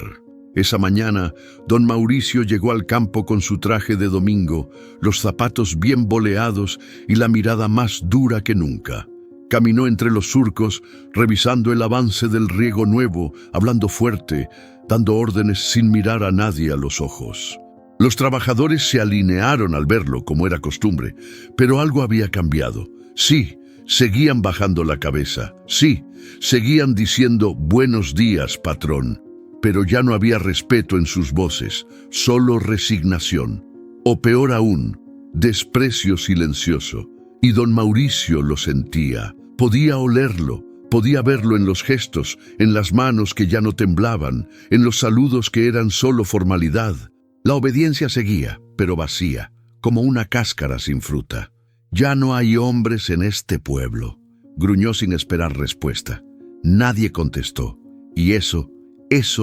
Esa mañana, don Mauricio llegó al campo con su traje de domingo, los zapatos bien boleados y la mirada más dura que nunca. Caminó entre los surcos, revisando el avance del riego nuevo, hablando fuerte, dando órdenes sin mirar a nadie a los ojos. Los trabajadores se alinearon al verlo, como era costumbre, pero algo había cambiado. Sí, seguían bajando la cabeza. Sí, seguían diciendo «buenos días, patrón», pero ya no había respeto en sus voces, solo resignación. O peor aún, desprecio silencioso. Y don Mauricio lo sentía. Podía olerlo, podía verlo en los gestos, en las manos que ya no temblaban, en los saludos que eran solo formalidad. La obediencia seguía, pero vacía, como una cáscara sin fruta. «Ya no hay hombres en este pueblo», gruñó sin esperar respuesta. Nadie contestó, y eso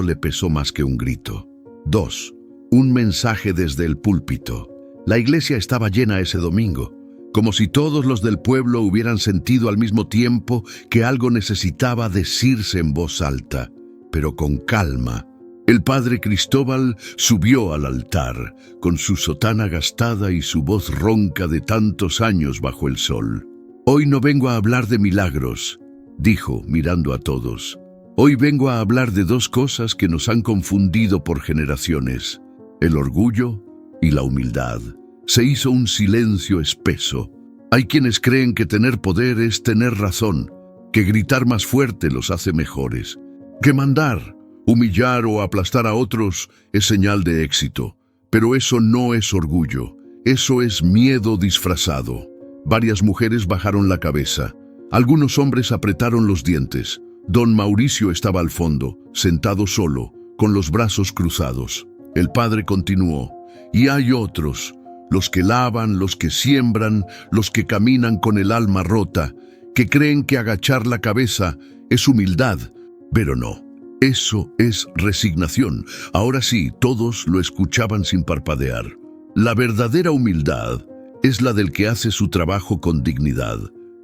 le pesó más que un grito. 2. Un mensaje desde el púlpito. La iglesia estaba llena ese domingo, como si todos los del pueblo hubieran sentido al mismo tiempo que algo necesitaba decirse en voz alta, pero con calma. El padre Cristóbal subió al altar, con su sotana gastada y su voz ronca de tantos años bajo el sol. «Hoy no vengo a hablar de milagros», dijo, mirando a todos. «Hoy vengo a hablar de dos cosas que nos han confundido por generaciones: el orgullo y la humildad». Se hizo un silencio espeso. Hay quienes creen que tener poder es tener razón, que gritar más fuerte los hace mejores, que mandar, humillar o aplastar a otros es señal de éxito. Pero eso no es orgullo, eso es miedo disfrazado. Varias mujeres bajaron la cabeza. Algunos hombres apretaron los dientes. Don Mauricio estaba al fondo, sentado solo, con los brazos cruzados. El padre continuó: «Y hay otros, los que lavan, los que siembran, los que caminan con el alma rota, que creen que agachar la cabeza es humildad, pero no. Eso es resignación». Ahora sí, todos lo escuchaban sin parpadear. La verdadera humildad es la del que hace su trabajo con dignidad,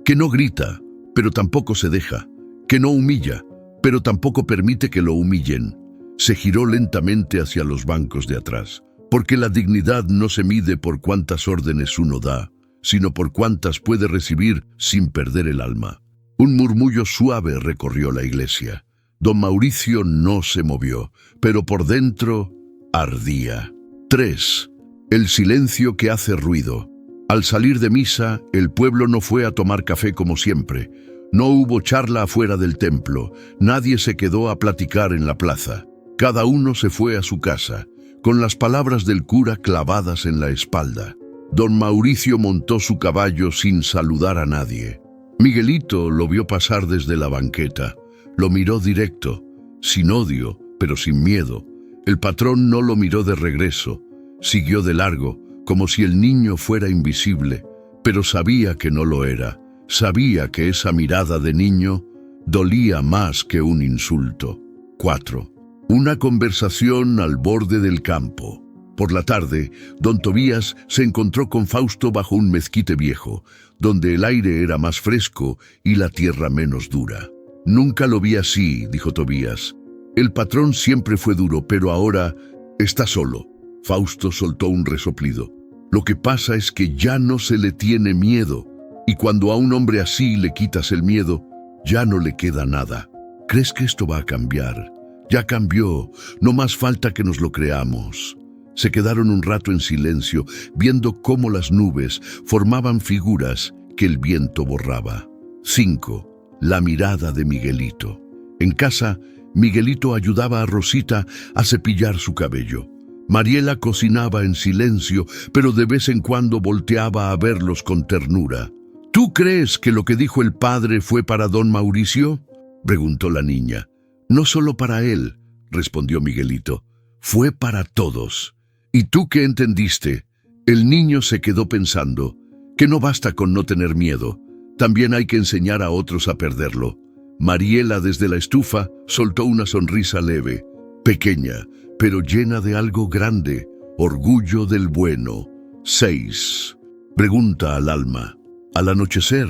que no grita, pero tampoco se deja, que no humilla, pero tampoco permite que lo humillen. Se giró lentamente hacia los bancos de atrás, porque la dignidad no se mide por cuántas órdenes uno da, sino por cuántas puede recibir sin perder el alma. Un murmullo suave recorrió la iglesia. Don Mauricio no se movió, pero por dentro ardía. 3. El silencio que hace ruido. Al salir de misa, el pueblo no fue a tomar café como siempre. No hubo charla afuera del templo. Nadie se quedó a platicar en la plaza. Cada uno se fue a su casa, con las palabras del cura clavadas en la espalda. Don Mauricio montó su caballo sin saludar a nadie. Miguelito lo vio pasar desde la banqueta. Lo miró directo, sin odio, pero sin miedo. El patrón no lo miró de regreso. Siguió de largo, como si el niño fuera invisible, pero sabía que no lo era. Sabía que esa mirada de niño dolía más que un insulto. 4. Una conversación al borde del campo. Por la tarde, don Tobías se encontró con Fausto bajo un mezquite viejo, donde el aire era más fresco y la tierra menos dura. «Nunca lo vi así», dijo Tobías. «El patrón siempre fue duro, pero ahora está solo». Fausto soltó un resoplido. «Lo que pasa es que ya no se le tiene miedo, y cuando a un hombre así le quitas el miedo, ya no le queda nada. ¿Crees que esto va a cambiar? Ya cambió, no más falta que nos lo creamos». Se quedaron un rato en silencio, viendo cómo las nubes formaban figuras que el viento borraba. 5. La mirada de Miguelito. En casa, Miguelito ayudaba a Rosita a cepillar su cabello. Mariela cocinaba en silencio, pero de vez en cuando volteaba a verlos con ternura. «¿Tú crees que lo que dijo el padre fue para don Mauricio?», preguntó la niña. «No solo para él», respondió Miguelito. «Fue para todos». «¿Y tú qué entendiste?». El niño se quedó pensando que no basta con no tener miedo, también hay que enseñar a otros a perderlo. Mariela, desde la estufa, soltó una sonrisa leve, pequeña, pero llena de algo grande, orgullo del bueno. 6. Pregunta al alma. Al anochecer,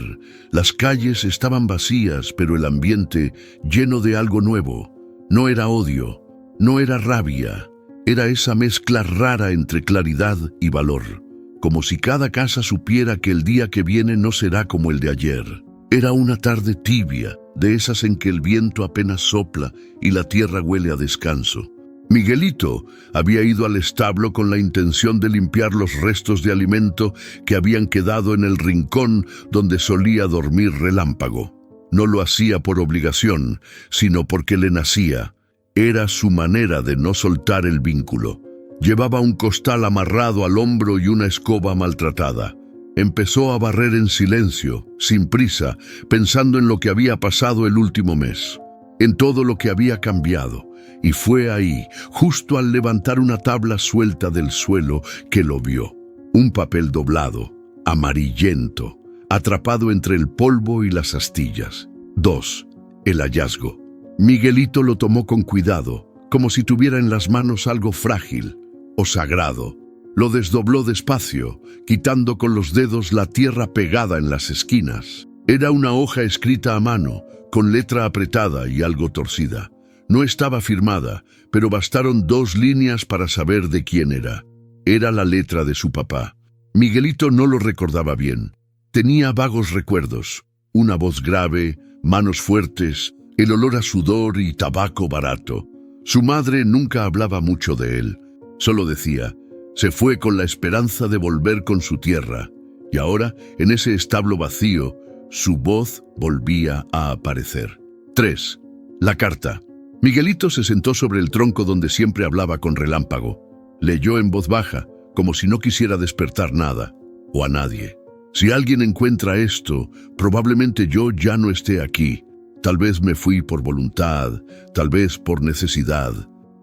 las calles estaban vacías, pero el ambiente lleno de algo nuevo. No era odio, no era rabia. Era esa mezcla rara entre claridad y valor, como si cada casa supiera que el día que viene no será como el de ayer. Era una tarde tibia, de esas en que el viento apenas sopla y la tierra huele a descanso. Miguelito había ido al establo con la intención de limpiar los restos de alimento que habían quedado en el rincón donde solía dormir Relámpago. No lo hacía por obligación, sino porque le nacía. Era su manera de no soltar el vínculo. Llevaba un costal amarrado al hombro y una escoba maltratada. Empezó a barrer en silencio, sin prisa, pensando en lo que había pasado el último mes, en todo lo que había cambiado. Y fue ahí, justo al levantar una tabla suelta del suelo, que lo vio. Un papel doblado, amarillento, atrapado entre el polvo y las astillas. 2. El hallazgo. Miguelito lo tomó con cuidado, como si tuviera en las manos algo frágil o sagrado. Lo desdobló despacio, quitando con los dedos la tierra pegada en las esquinas. Era una hoja escrita a mano, con letra apretada y algo torcida. No estaba firmada, pero bastaron 2 líneas para saber de quién era. Era la letra de su papá. Miguelito no lo recordaba bien. Tenía vagos recuerdos, una voz grave, manos fuertes, el olor a sudor y tabaco barato. Su madre nunca hablaba mucho de él. Solo decía, se fue con la esperanza de volver con su tierra. Y ahora, en ese establo vacío, su voz volvía a aparecer. 3. La carta. Miguelito se sentó sobre el tronco donde siempre hablaba con Relámpago. Leyó en voz baja, como si no quisiera despertar nada, o a nadie. Si alguien encuentra esto, probablemente yo ya no esté aquí. Tal vez me fui por voluntad, tal vez por necesidad,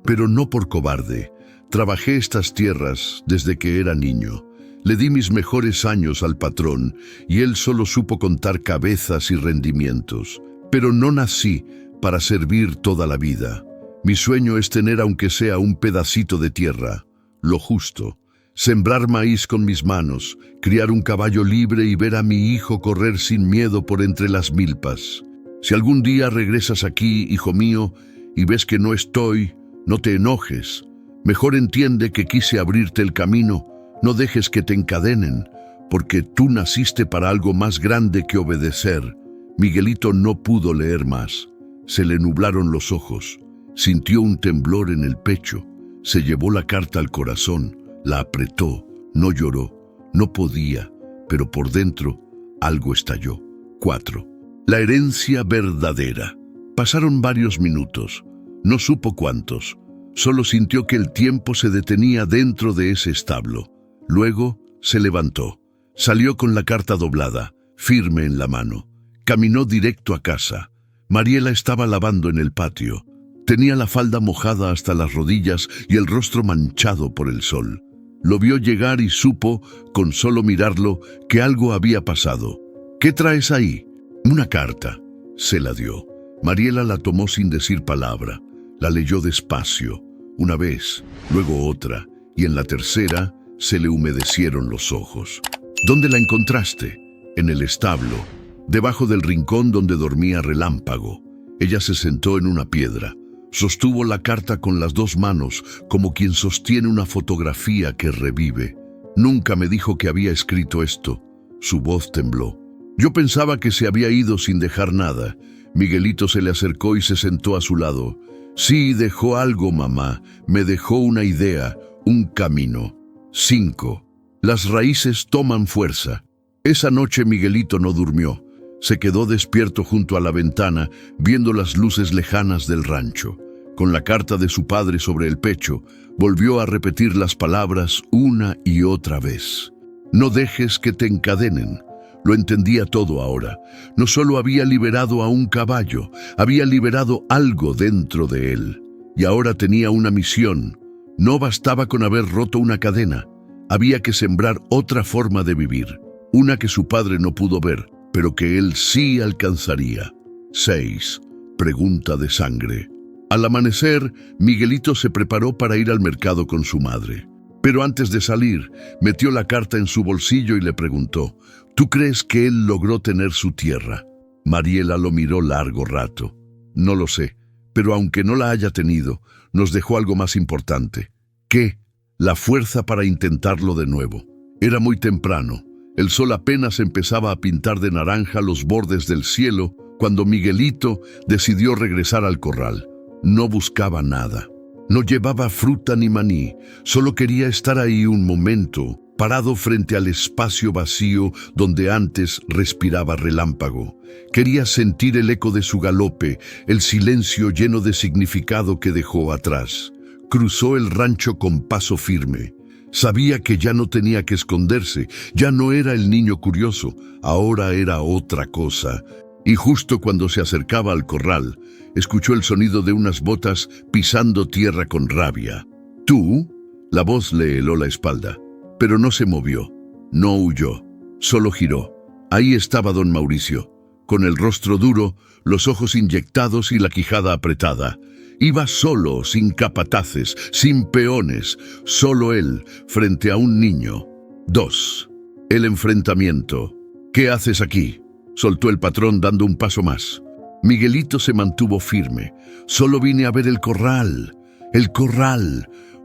pero no por cobarde. Trabajé estas tierras desde que era niño. Le di mis mejores años al patrón y él solo supo contar cabezas y rendimientos. Pero no nací para servir toda la vida. Mi sueño es tener aunque sea un pedacito de tierra, lo justo. Sembrar maíz con mis manos, criar un caballo libre y ver a mi hijo correr sin miedo por entre las milpas. Si algún día regresas aquí, hijo mío, y ves que no estoy, no te enojes. Mejor entiende que quise abrirte el camino, no dejes que te encadenen, porque tú naciste para algo más grande que obedecer. Miguelito no pudo leer más. Se le nublaron los ojos. Sintió un temblor en el pecho. Se llevó la carta al corazón, la apretó, no lloró, no podía, pero por dentro algo estalló. 4. La herencia verdadera. Pasaron varios minutos, no supo cuántos, solo sintió que el tiempo se detenía dentro de ese establo. Luego se levantó, salió con la carta doblada, firme en la mano, caminó directo a casa. Mariela estaba lavando en el patio. Tenía la falda mojada hasta las rodillas y el rostro manchado por el sol. Lo vio llegar y supo, con solo mirarlo, que algo había pasado. «¿Qué traes ahí?» «Una carta». Se la dio. Mariela la tomó sin decir palabra. La leyó despacio, una vez, luego otra, y en la tercera se le humedecieron los ojos. «¿Dónde la encontraste?» «En el establo, debajo del rincón donde dormía Relámpago». Ella se sentó en una piedra. Sostuvo la carta con las dos manos, como quien sostiene una fotografía que revive. «Nunca me dijo que había escrito esto». Su voz tembló. «Yo pensaba que se había ido sin dejar nada». Miguelito se le acercó y se sentó a su lado. «Sí, dejó algo, mamá. Me dejó una idea, un camino». 5. Las raíces toman fuerza. Esa noche Miguelito no durmió. Se quedó despierto junto a la ventana, viendo las luces lejanas del rancho. Con la carta de su padre sobre el pecho, volvió a repetir las palabras una y otra vez. «No dejes que te encadenen». Lo entendía todo ahora. No solo había liberado a un caballo, había liberado algo dentro de él. Y ahora tenía una misión. No bastaba con haber roto una cadena. Había que sembrar otra forma de vivir. Una que su padre no pudo ver, pero que él sí alcanzaría. 6. Pregunta de sangre. Al amanecer, Miguelito se preparó para ir al mercado con su madre. Pero antes de salir, metió la carta en su bolsillo y le preguntó: «¿Tú crees que él logró tener su tierra?» Mariela lo miró largo rato. «No lo sé, pero aunque no la haya tenido, nos dejó algo más importante». «¿Qué?» «La fuerza para intentarlo de nuevo». Era muy temprano. El sol apenas empezaba a pintar de naranja los bordes del cielo cuando Miguelito decidió regresar al corral. No buscaba nada. No llevaba fruta ni maní, solo quería estar ahí un momento, parado frente al espacio vacío donde antes respiraba Relámpago. Quería sentir el eco de su galope, el silencio lleno de significado que dejó atrás. Cruzó el rancho con paso firme. Sabía que ya no tenía que esconderse, ya no era el niño curioso, ahora era otra cosa. Y justo cuando se acercaba al corral, escuchó el sonido de unas botas pisando tierra con rabia. «¿Tú?» La voz le heló la espalda, pero no se movió, no huyó, solo giró. Ahí estaba don Mauricio, con el rostro duro, los ojos inyectados y la quijada apretada. Iba solo, sin capataces, sin peones, solo él, frente a un niño. 2. El enfrentamiento. «¿Qué haces aquí?», soltó el patrón dando un paso más. Miguelito se mantuvo firme. «Solo vine a ver el corral,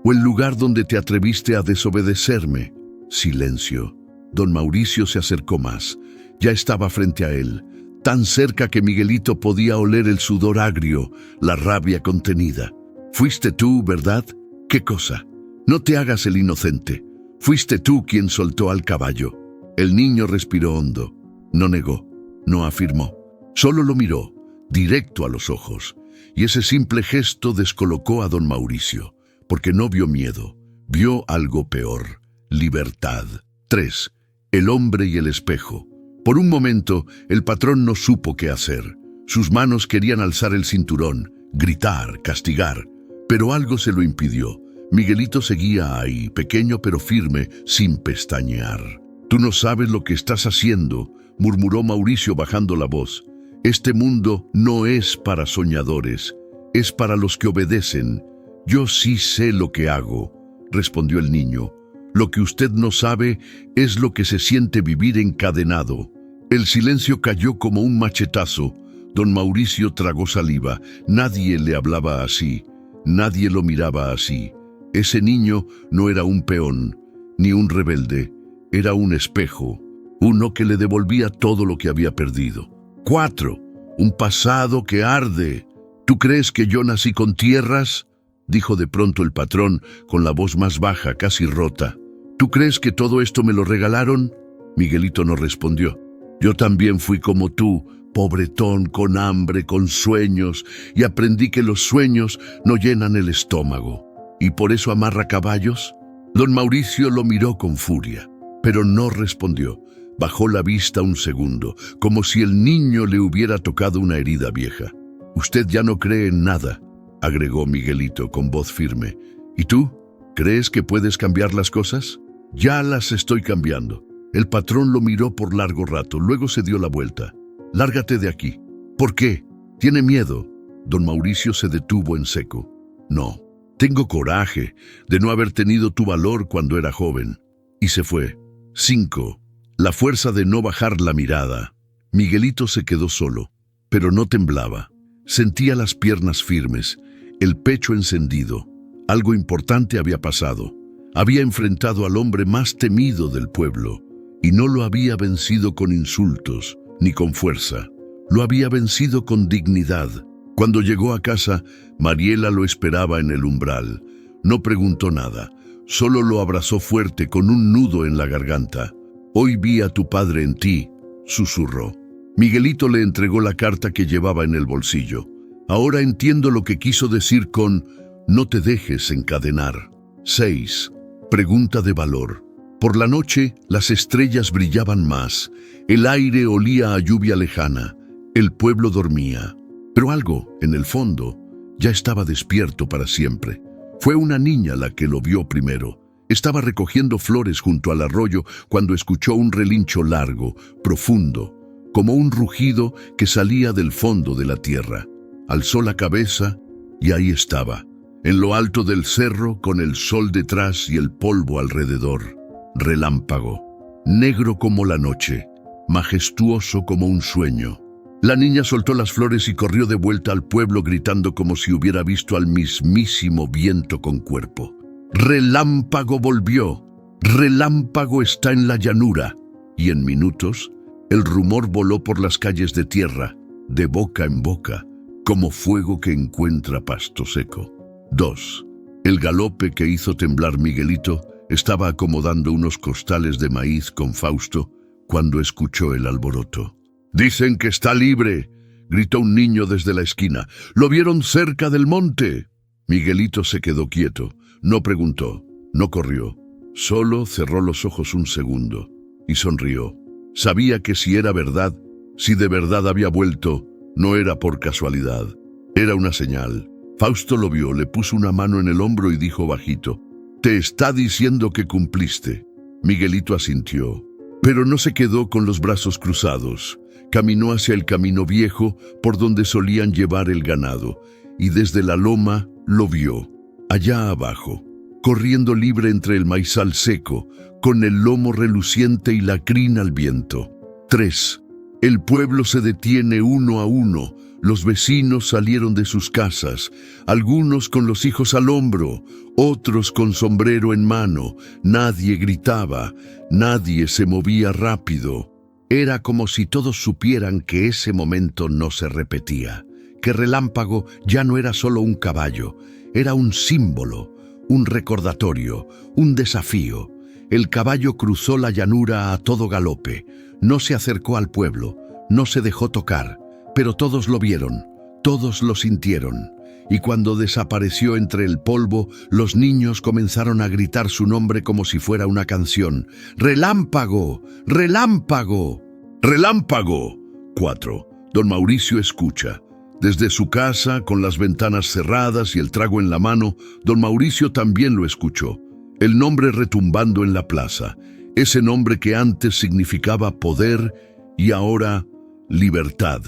o el lugar donde te atreviste a desobedecerme». Silencio. Don Mauricio se acercó más. Ya estaba frente a él, tan cerca que Miguelito podía oler el sudor agrio, la rabia contenida. «Fuiste tú, ¿verdad?» «¿Qué cosa?» «No te hagas el inocente. Fuiste tú quien soltó al caballo». El niño respiró hondo. No negó, no afirmó. Solo lo miró, directo a los ojos. Y ese simple gesto descolocó a don Mauricio, porque no vio miedo, vio algo peor: libertad. 3. El hombre y el espejo. Por un momento, el patrón no supo qué hacer. Sus manos querían alzar el cinturón, gritar, castigar, pero algo se lo impidió. Miguelito seguía ahí, pequeño pero firme, sin pestañear. «Tú no sabes lo que estás haciendo», murmuró Mauricio bajando la voz. «Este mundo no es para soñadores, es para los que obedecen». «Yo sí sé lo que hago», respondió el niño. «Lo que usted no sabe es lo que se siente vivir encadenado». El silencio cayó como un machetazo. Don Mauricio tragó saliva. Nadie le hablaba así, nadie lo miraba así. Ese niño no era un peón, ni un rebelde, era un espejo, uno que le devolvía todo lo que había perdido. 4. Un pasado que arde. «¿Tú crees que yo nací con tierras?» dijo de pronto el patrón con la voz más baja, casi rota. ¿Tú crees que todo esto me lo regalaron? Miguelito no respondió. Yo también fui como tú, pobretón, con hambre, con sueños, y aprendí que los sueños no llenan el estómago. ¿Y por eso amarra caballos? Don Mauricio lo miró con furia, pero no respondió. Bajó la vista un segundo, como si el niño le hubiera tocado una herida vieja. Usted ya no cree en nada, agregó Miguelito con voz firme. ¿Y tú? ¿Crees que puedes cambiar las cosas? Ya las estoy cambiando. El patrón lo miró por largo rato, luego se dio la vuelta. Lárgate de aquí. ¿Por qué? ¿Tiene miedo? Don Mauricio se detuvo en seco. No, tengo coraje de no haber tenido tu valor cuando era joven. Y se fue. 5. La fuerza de no bajar la mirada. Miguelito se quedó solo, pero no temblaba. Sentía las piernas firmes, el pecho encendido. Algo importante había pasado. Había enfrentado al hombre más temido del pueblo, y no lo había vencido con insultos ni con fuerza. Lo había vencido con dignidad. Cuando llegó a casa, Mariela lo esperaba en el umbral. No preguntó nada, solo lo abrazó fuerte con un nudo en la garganta. «Hoy vi a tu padre en ti», susurró. Miguelito le entregó la carta que llevaba en el bolsillo. «Ahora entiendo lo que quiso decir con no te dejes encadenar». 6. Pregunta de valor. Por la noche, las estrellas brillaban más. El aire olía a lluvia lejana. El pueblo dormía. Pero algo, en el fondo, ya estaba despierto para siempre. Fue una niña la que lo vio primero. Estaba recogiendo flores junto al arroyo cuando escuchó un relincho largo, profundo, como un rugido que salía del fondo de la tierra. Alzó la cabeza y ahí estaba, en lo alto del cerro, con el sol detrás y el polvo alrededor. Relámpago, negro como la noche, majestuoso como un sueño. La niña soltó las flores y corrió de vuelta al pueblo gritando como si hubiera visto al mismísimo viento con cuerpo. Relámpago volvió. Relámpago está en la llanura. Y en minutos, el rumor voló por las calles de tierra, de boca en boca, como fuego que encuentra pasto seco. 2. El galope que hizo temblar Miguelito estaba acomodando unos costales de maíz con Fausto cuando escuchó el alboroto. «Dicen que está libre», gritó un niño desde la esquina. «Lo vieron cerca del monte». Miguelito se quedó quieto. No preguntó, no corrió. Solo cerró los ojos un segundo y sonrió. Sabía que si era verdad, si de verdad había vuelto, no era por casualidad. Era una señal. Fausto lo vio, le puso una mano en el hombro y dijo bajito: «Te está diciendo que cumpliste». Miguelito asintió, pero no se quedó con los brazos cruzados. Caminó hacia el camino viejo por donde solían llevar el ganado, y desde la loma lo vio, allá abajo, corriendo libre entre el maizal seco, con el lomo reluciente y la crin al viento. 3. El pueblo se detiene uno a uno. Los vecinos salieron de sus casas, algunos con los hijos al hombro, otros con sombrero en mano. Nadie gritaba, nadie se movía rápido. Era como si todos supieran que ese momento no se repetía, que Relámpago ya no era solo un caballo, era un símbolo, un recordatorio, un desafío. El caballo cruzó la llanura a todo galope, no se acercó al pueblo, no se dejó tocar, pero todos lo vieron, todos lo sintieron. Y cuando desapareció entre el polvo, los niños comenzaron a gritar su nombre como si fuera una canción. ¡Relámpago! ¡Relámpago! ¡Relámpago! 4. Don Mauricio escucha. Desde su casa, con las ventanas cerradas y el trago en la mano, don Mauricio también lo escuchó. El nombre retumbando en la plaza. Ese nombre que antes significaba poder y ahora libertad.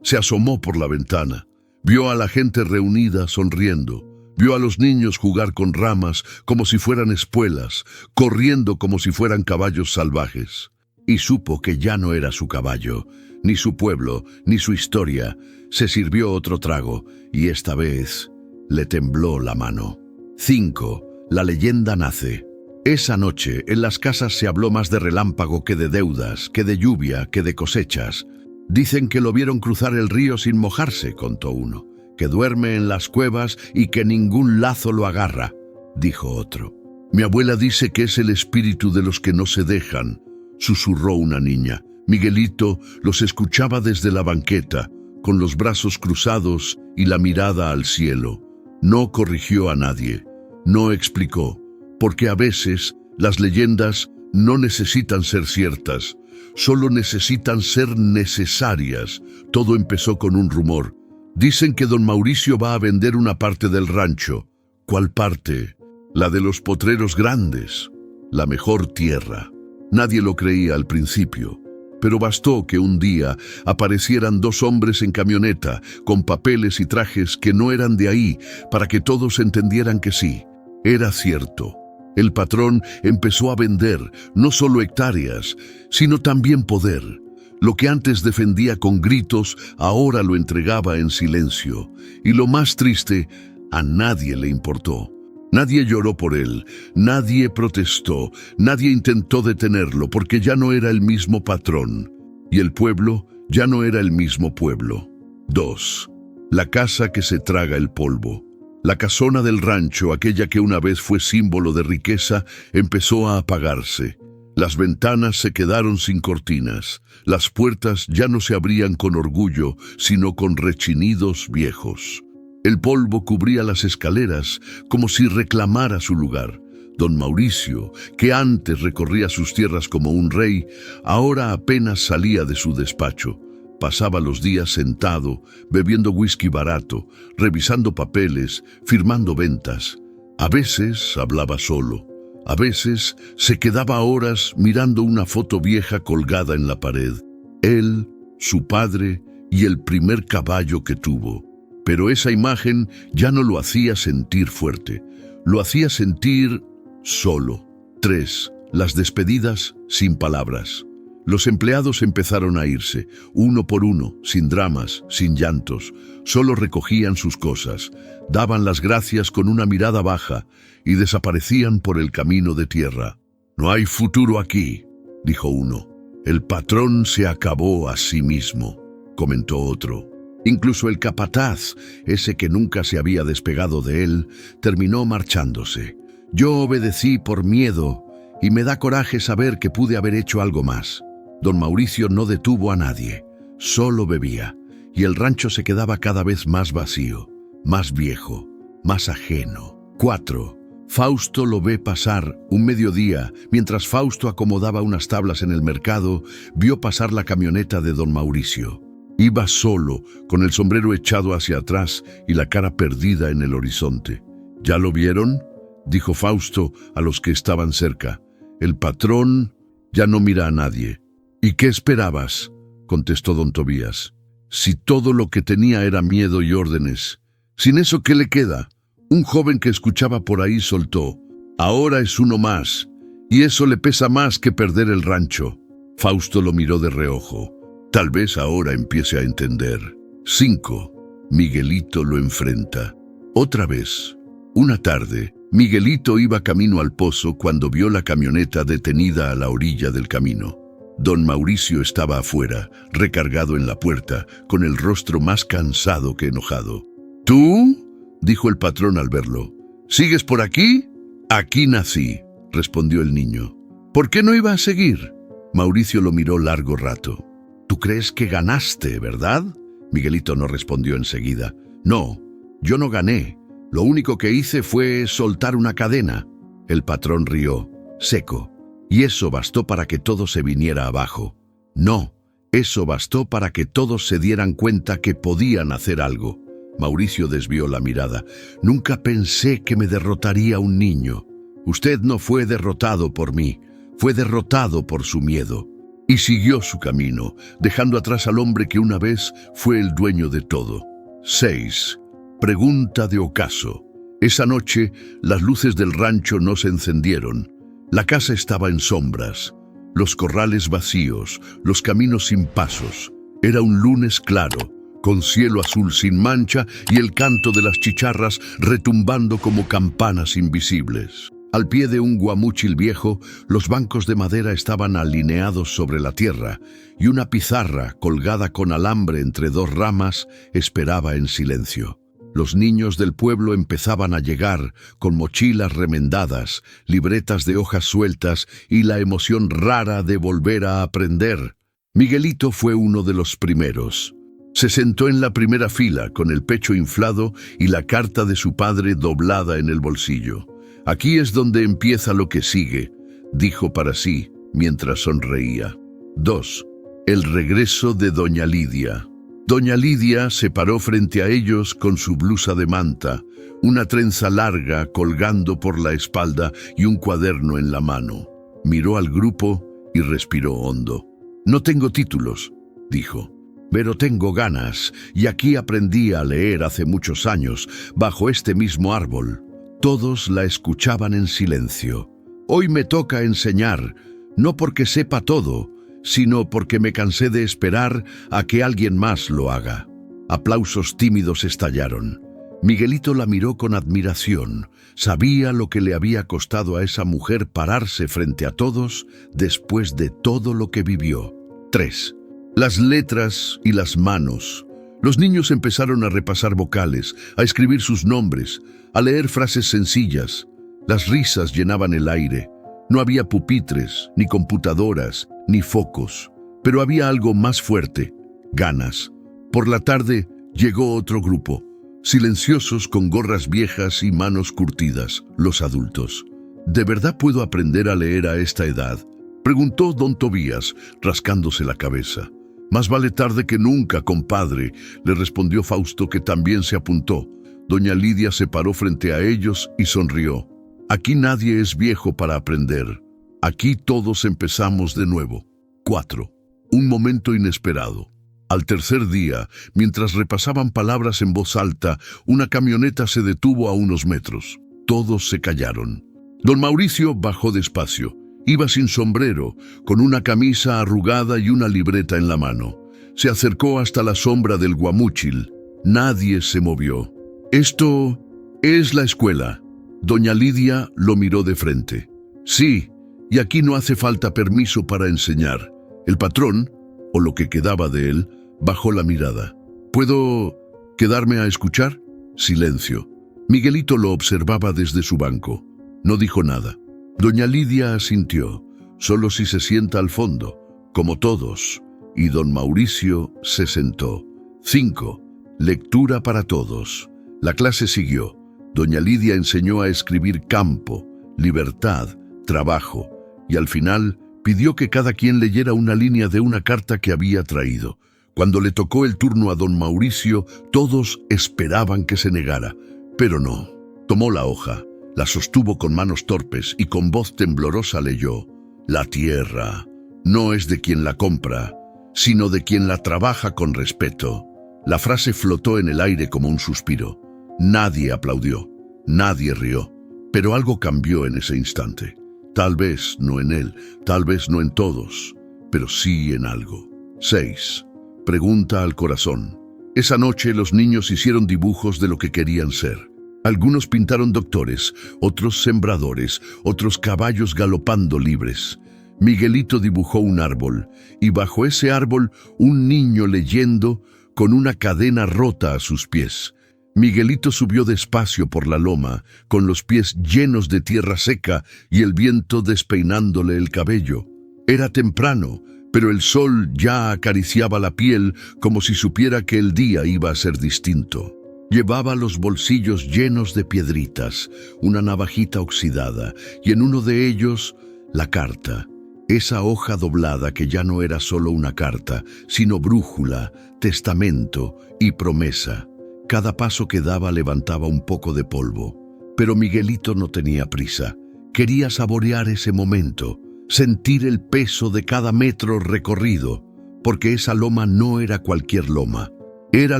Se asomó por la ventana. Vio a la gente reunida sonriendo. Vio a los niños jugar con ramas como si fueran espuelas, corriendo como si fueran caballos salvajes. Y supo que ya no era su caballo, ni su pueblo, ni su historia. Se sirvió otro trago y esta vez le tembló la mano. 5. La leyenda nace. Esa noche en las casas se habló más de Relámpago que de deudas, que de lluvia, que de cosechas. Dicen que lo vieron cruzar el río sin mojarse, contó uno, que duerme en las cuevas y que ningún lazo lo agarra, dijo otro. Mi abuela dice que es el espíritu de los que no se dejan, susurró una niña. Miguelito los escuchaba desde la banqueta, con los brazos cruzados y la mirada al cielo. No corrigió a nadie, no explicó, porque a veces las leyendas no necesitan ser ciertas, solo necesitan ser necesarias. Todo empezó con un rumor. Dicen que don Mauricio va a vender una parte del rancho. ¿Cuál parte? La de los potreros grandes, la mejor tierra. Nadie lo creía al principio, pero bastó que un día aparecieran dos hombres en camioneta, con papeles y trajes que no eran de ahí, para que todos entendieran que sí, era cierto. El patrón empezó a vender no solo hectáreas, sino también poder. Lo que antes defendía con gritos, ahora lo entregaba en silencio. Y lo más triste, a nadie le importó. Nadie lloró por él, nadie protestó, nadie intentó detenerlo, porque ya no era el mismo patrón. Y el pueblo ya no era el mismo pueblo. 2. La casa que se traga el polvo. La casona del rancho, aquella que una vez fue símbolo de riqueza, empezó a apagarse. Las ventanas se quedaron sin cortinas. Las puertas ya no se abrían con orgullo, sino con rechinidos viejos. El polvo cubría las escaleras como si reclamara su lugar. Don Mauricio, que antes recorría sus tierras como un rey, ahora apenas salía de su despacho. Pasaba los días sentado, bebiendo whisky barato, revisando papeles, firmando ventas. A veces hablaba solo. A veces se quedaba horas mirando una foto vieja colgada en la pared. Él, su padre y el primer caballo que tuvo. Pero esa imagen ya no lo hacía sentir fuerte. Lo hacía sentir solo. 3. Las despedidas sin palabras. Los empleados empezaron a irse, uno por uno, sin dramas, sin llantos. Solo recogían sus cosas, daban las gracias con una mirada baja y desaparecían por el camino de tierra. No hay futuro aquí, dijo uno. El patrón se acabó a sí mismo, comentó otro. Incluso el capataz, ese que nunca se había despegado de él, terminó marchándose. Yo obedecí por miedo y me da coraje saber que pude haber hecho algo más. Don Mauricio no detuvo a nadie, solo bebía, y el rancho se quedaba cada vez más vacío, más viejo, más ajeno. 4. Fausto lo ve pasar un mediodía. Mientras Fausto acomodaba unas tablas en el mercado, vio pasar la camioneta de don Mauricio. Iba solo, con el sombrero echado hacia atrás y la cara perdida en el horizonte. ¿Ya lo vieron?, dijo Fausto a los que estaban cerca. El patrón ya no mira a nadie. ¿Y qué esperabas?, contestó don Tobías. Si todo lo que tenía era miedo y órdenes. Sin eso, ¿qué le queda? Un joven que escuchaba por ahí soltó. Ahora es uno más, y eso le pesa más que perder el rancho. Fausto lo miró de reojo. Tal vez ahora empiece a entender. 5. Miguelito lo enfrenta. Otra vez. Una tarde, Miguelito iba camino al pozo cuando vio la camioneta detenida a la orilla del camino. Don Mauricio estaba afuera, recargado en la puerta, con el rostro más cansado que enojado. ¿Tú?, dijo el patrón al verlo. ¿Sigues por aquí? Aquí nací, respondió el niño. ¿Por qué no iba a seguir? Mauricio lo miró largo rato. ¿Tú crees que ganaste, verdad? Miguelito no respondió enseguida. No, yo no gané. Lo único que hice fue soltar una cadena. El patrón rió, seco. Y eso bastó para que todo se viniera abajo. No, eso bastó para que todos se dieran cuenta que podían hacer algo. Mauricio desvió la mirada. Nunca pensé que me derrotaría un niño. Usted no fue derrotado por mí, fue derrotado por su miedo. Y siguió su camino, dejando atrás al hombre que una vez fue el dueño de todo. 6. Pregunta de ocaso. Esa noche, las luces del rancho no se encendieron. La casa estaba en sombras, los corrales vacíos, los caminos sin pasos. Era un lunes claro, con cielo azul sin mancha y el canto de las chicharras retumbando como campanas invisibles. Al pie de un guamúchil viejo, los bancos de madera estaban alineados sobre la tierra y una pizarra colgada con alambre entre dos ramas esperaba en silencio. Los niños del pueblo empezaban a llegar con mochilas remendadas, libretas de hojas sueltas y la emoción rara de volver a aprender. Miguelito fue uno de los primeros. Se sentó en la primera fila con el pecho inflado y la carta de su padre doblada en el bolsillo. «Aquí es donde empieza lo que sigue», dijo para sí mientras sonreía. 2. El regreso de doña Lidia. Doña Lidia se paró frente a ellos con su blusa de manta, una trenza larga colgando por la espalda y un cuaderno en la mano. Miró al grupo y respiró hondo. «No tengo títulos», dijo, «pero tengo ganas, y aquí aprendí a leer hace muchos años, bajo este mismo árbol». Todos la escuchaban en silencio. «Hoy me toca enseñar, no porque sepa todo, sino porque me cansé de esperar a que alguien más lo haga». Aplausos tímidos estallaron. Miguelito la miró con admiración. Sabía lo que le había costado a esa mujer pararse frente a todos después de todo lo que vivió. 3. Las letras y las manos. Los niños empezaron a repasar vocales, a escribir sus nombres, a leer frases sencillas. Las risas llenaban el aire. No había pupitres, ni computadoras, ni focos. Pero había algo más fuerte: ganas. Por la tarde llegó otro grupo, silenciosos con gorras viejas y manos curtidas, los adultos. «¿De verdad puedo aprender a leer a esta edad?», preguntó don Tobías, rascándose la cabeza. «Más vale tarde que nunca, compadre», le respondió Fausto, que también se apuntó. Doña Lidia se paró frente a ellos y sonrió. «Aquí nadie es viejo para aprender. Aquí todos empezamos de nuevo». 4. Un momento inesperado. Al tercer día, mientras repasaban palabras en voz alta, una camioneta se detuvo a unos metros. Todos se callaron. Don Mauricio bajó despacio. Iba sin sombrero, con una camisa arrugada y una libreta en la mano. Se acercó hasta la sombra del guamúchil. Nadie se movió. «Esto es la escuela». Doña Lidia lo miró de frente. «Sí, y aquí no hace falta permiso para enseñar». El patrón, o lo que quedaba de él, bajó la mirada. «¿Puedo quedarme a escuchar?» Silencio. Miguelito lo observaba desde su banco. No dijo nada. Doña Lidia asintió. «Solo si se sienta al fondo, como todos». Y don Mauricio se sentó. 5. Lectura para todos. La clase siguió. Doña Lidia enseñó a escribir campo, libertad, trabajo, y al final pidió que cada quien leyera una línea de una carta que había traído. Cuando le tocó el turno a don Mauricio, todos esperaban que se negara, pero no. Tomó la hoja, la sostuvo con manos torpes y con voz temblorosa leyó: «La tierra no es de quien la compra, sino de quien la trabaja con respeto». La frase flotó en el aire como un suspiro. Nadie aplaudió, nadie rió, pero algo cambió en ese instante. Tal vez no en él, tal vez no en todos, pero sí en algo. 6. Pregunta al corazón. Esa noche los niños hicieron dibujos de lo que querían ser. Algunos pintaron doctores, otros sembradores, otros caballos galopando libres. Miguelito dibujó un árbol, y bajo ese árbol un niño leyendo con una cadena rota a sus pies. Miguelito subió despacio por la loma, con los pies llenos de tierra seca y el viento despeinándole el cabello. Era temprano, pero el sol ya acariciaba la piel como si supiera que el día iba a ser distinto. Llevaba los bolsillos llenos de piedritas, una navajita oxidada, y en uno de ellos la carta. Esa hoja doblada que ya no era solo una carta, sino brújula, testamento y promesa. Cada paso que daba levantaba un poco de polvo, pero Miguelito no tenía prisa. Quería saborear ese momento, sentir el peso de cada metro recorrido, porque esa loma no era cualquier loma. Era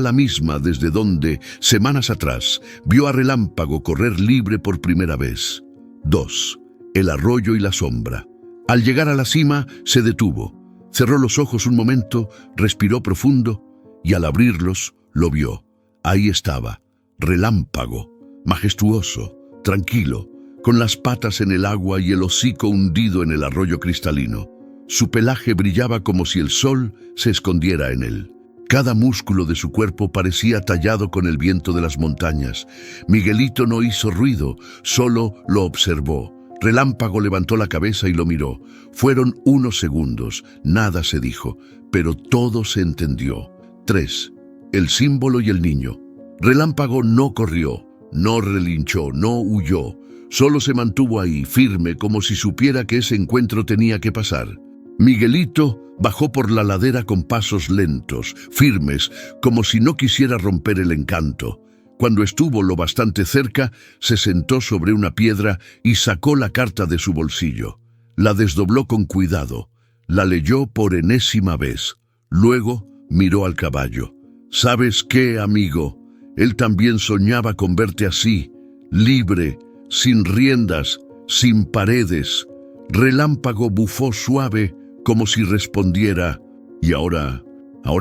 la misma desde donde, semanas atrás, vio a Relámpago correr libre por primera vez. 2. El arroyo y la sombra. Al llegar a la cima, se detuvo. Cerró los ojos un momento, respiró profundo, y al abrirlos, lo vio. Ahí estaba, Relámpago, majestuoso, tranquilo, con las patas en el agua y el hocico hundido en el arroyo cristalino. Su pelaje brillaba como si el sol se escondiera en él. Cada músculo de su cuerpo parecía tallado con el viento de las montañas. Miguelito no hizo ruido, solo lo observó. Relámpago levantó la cabeza y lo miró. Fueron unos segundos, nada se dijo, pero todo se entendió. 3. El símbolo y el niño. Relámpago no corrió, no relinchó, no huyó. Solo se mantuvo ahí, firme, como si supiera que ese encuentro tenía que pasar. Miguelito bajó por la ladera con pasos lentos, firmes, como si no quisiera romper el encanto. Cuando estuvo lo bastante cerca, se sentó sobre una piedra y sacó la carta de su bolsillo. La desdobló con cuidado, la leyó por enésima vez. Luego miró al caballo. ¿Sabes qué, amigo? Él también soñaba con verte así, libre, sin riendas, sin paredes. Relámpago bufó suave, como si respondiera, y ahora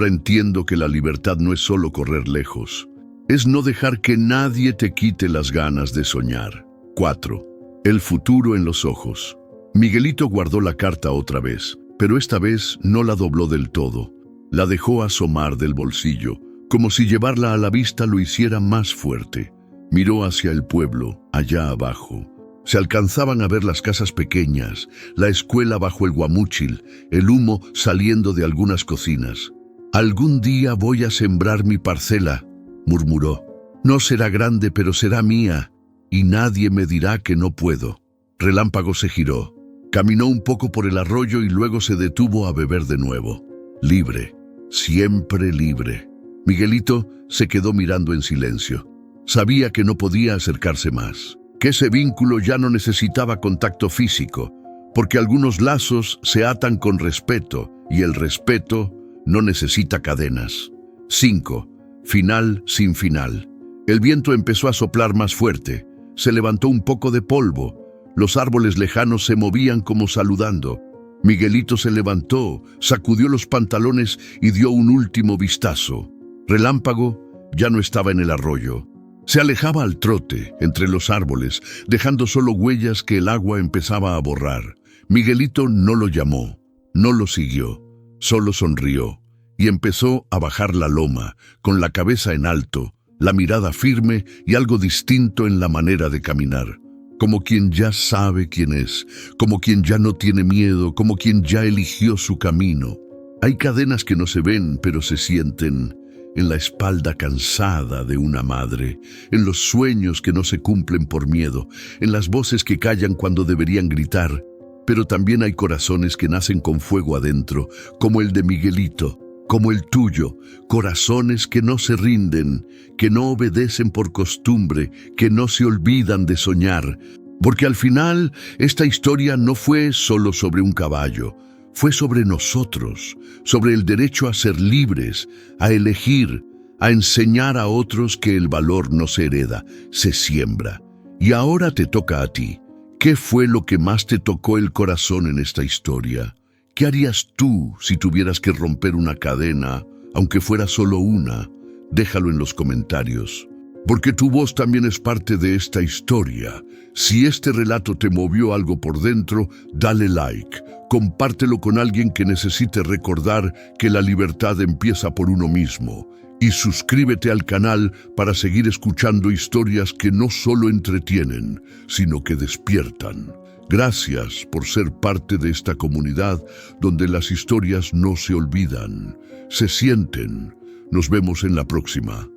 entiendo que la libertad no es solo correr lejos. Es no dejar que nadie te quite las ganas de soñar. 4. El futuro en los ojos. Miguelito guardó la carta otra vez, pero esta vez no la dobló del todo. La dejó asomar del bolsillo, como si llevarla a la vista lo hiciera más fuerte. Miró hacia el pueblo, allá abajo. Se alcanzaban a ver las casas pequeñas, la escuela bajo el guamúchil, el humo saliendo de algunas cocinas. «Algún día voy a sembrar mi parcela», murmuró. «No será grande, pero será mía, y nadie me dirá que no puedo». Relámpago se giró, caminó un poco por el arroyo y luego se detuvo a beber de nuevo. Libre, siempre libre. Miguelito se quedó mirando en silencio. Sabía que no podía acercarse más, que ese vínculo ya no necesitaba contacto físico, porque algunos lazos se atan con respeto y el respeto no necesita cadenas. 5. Final sin final. El viento empezó a soplar más fuerte. Se levantó un poco de polvo. Los árboles lejanos se movían como saludando. Miguelito se levantó, sacudió los pantalones y dio un último vistazo. Relámpago ya no estaba en el arroyo. Se alejaba al trote, entre los árboles, dejando solo huellas que el agua empezaba a borrar. Miguelito no lo llamó, no lo siguió, solo sonrió y empezó a bajar la loma, con la cabeza en alto, la mirada firme y algo distinto en la manera de caminar. Como quien ya sabe quién es, como quien ya no tiene miedo, como quien ya eligió su camino. Hay cadenas que no se ven, pero se sienten. En la espalda cansada de una madre, en los sueños que no se cumplen por miedo, en las voces que callan cuando deberían gritar. Pero también hay corazones que nacen con fuego adentro, como el de Miguelito, como el tuyo, corazones que no se rinden, que no obedecen por costumbre, que no se olvidan de soñar. Porque al final, esta historia no fue solo sobre un caballo, fue sobre nosotros, sobre el derecho a ser libres, a elegir, a enseñar a otros que el valor no se hereda, se siembra. Y ahora te toca a ti. ¿Qué fue lo que más te tocó el corazón en esta historia? ¿Qué harías tú si tuvieras que romper una cadena, aunque fuera solo una? Déjalo en los comentarios. Porque tu voz también es parte de esta historia. Si este relato te movió algo por dentro, dale like. Compártelo con alguien que necesite recordar que la libertad empieza por uno mismo. Y suscríbete al canal para seguir escuchando historias que no solo entretienen, sino que despiertan. Gracias por ser parte de esta comunidad donde las historias no se olvidan, se sienten. Nos vemos en la próxima.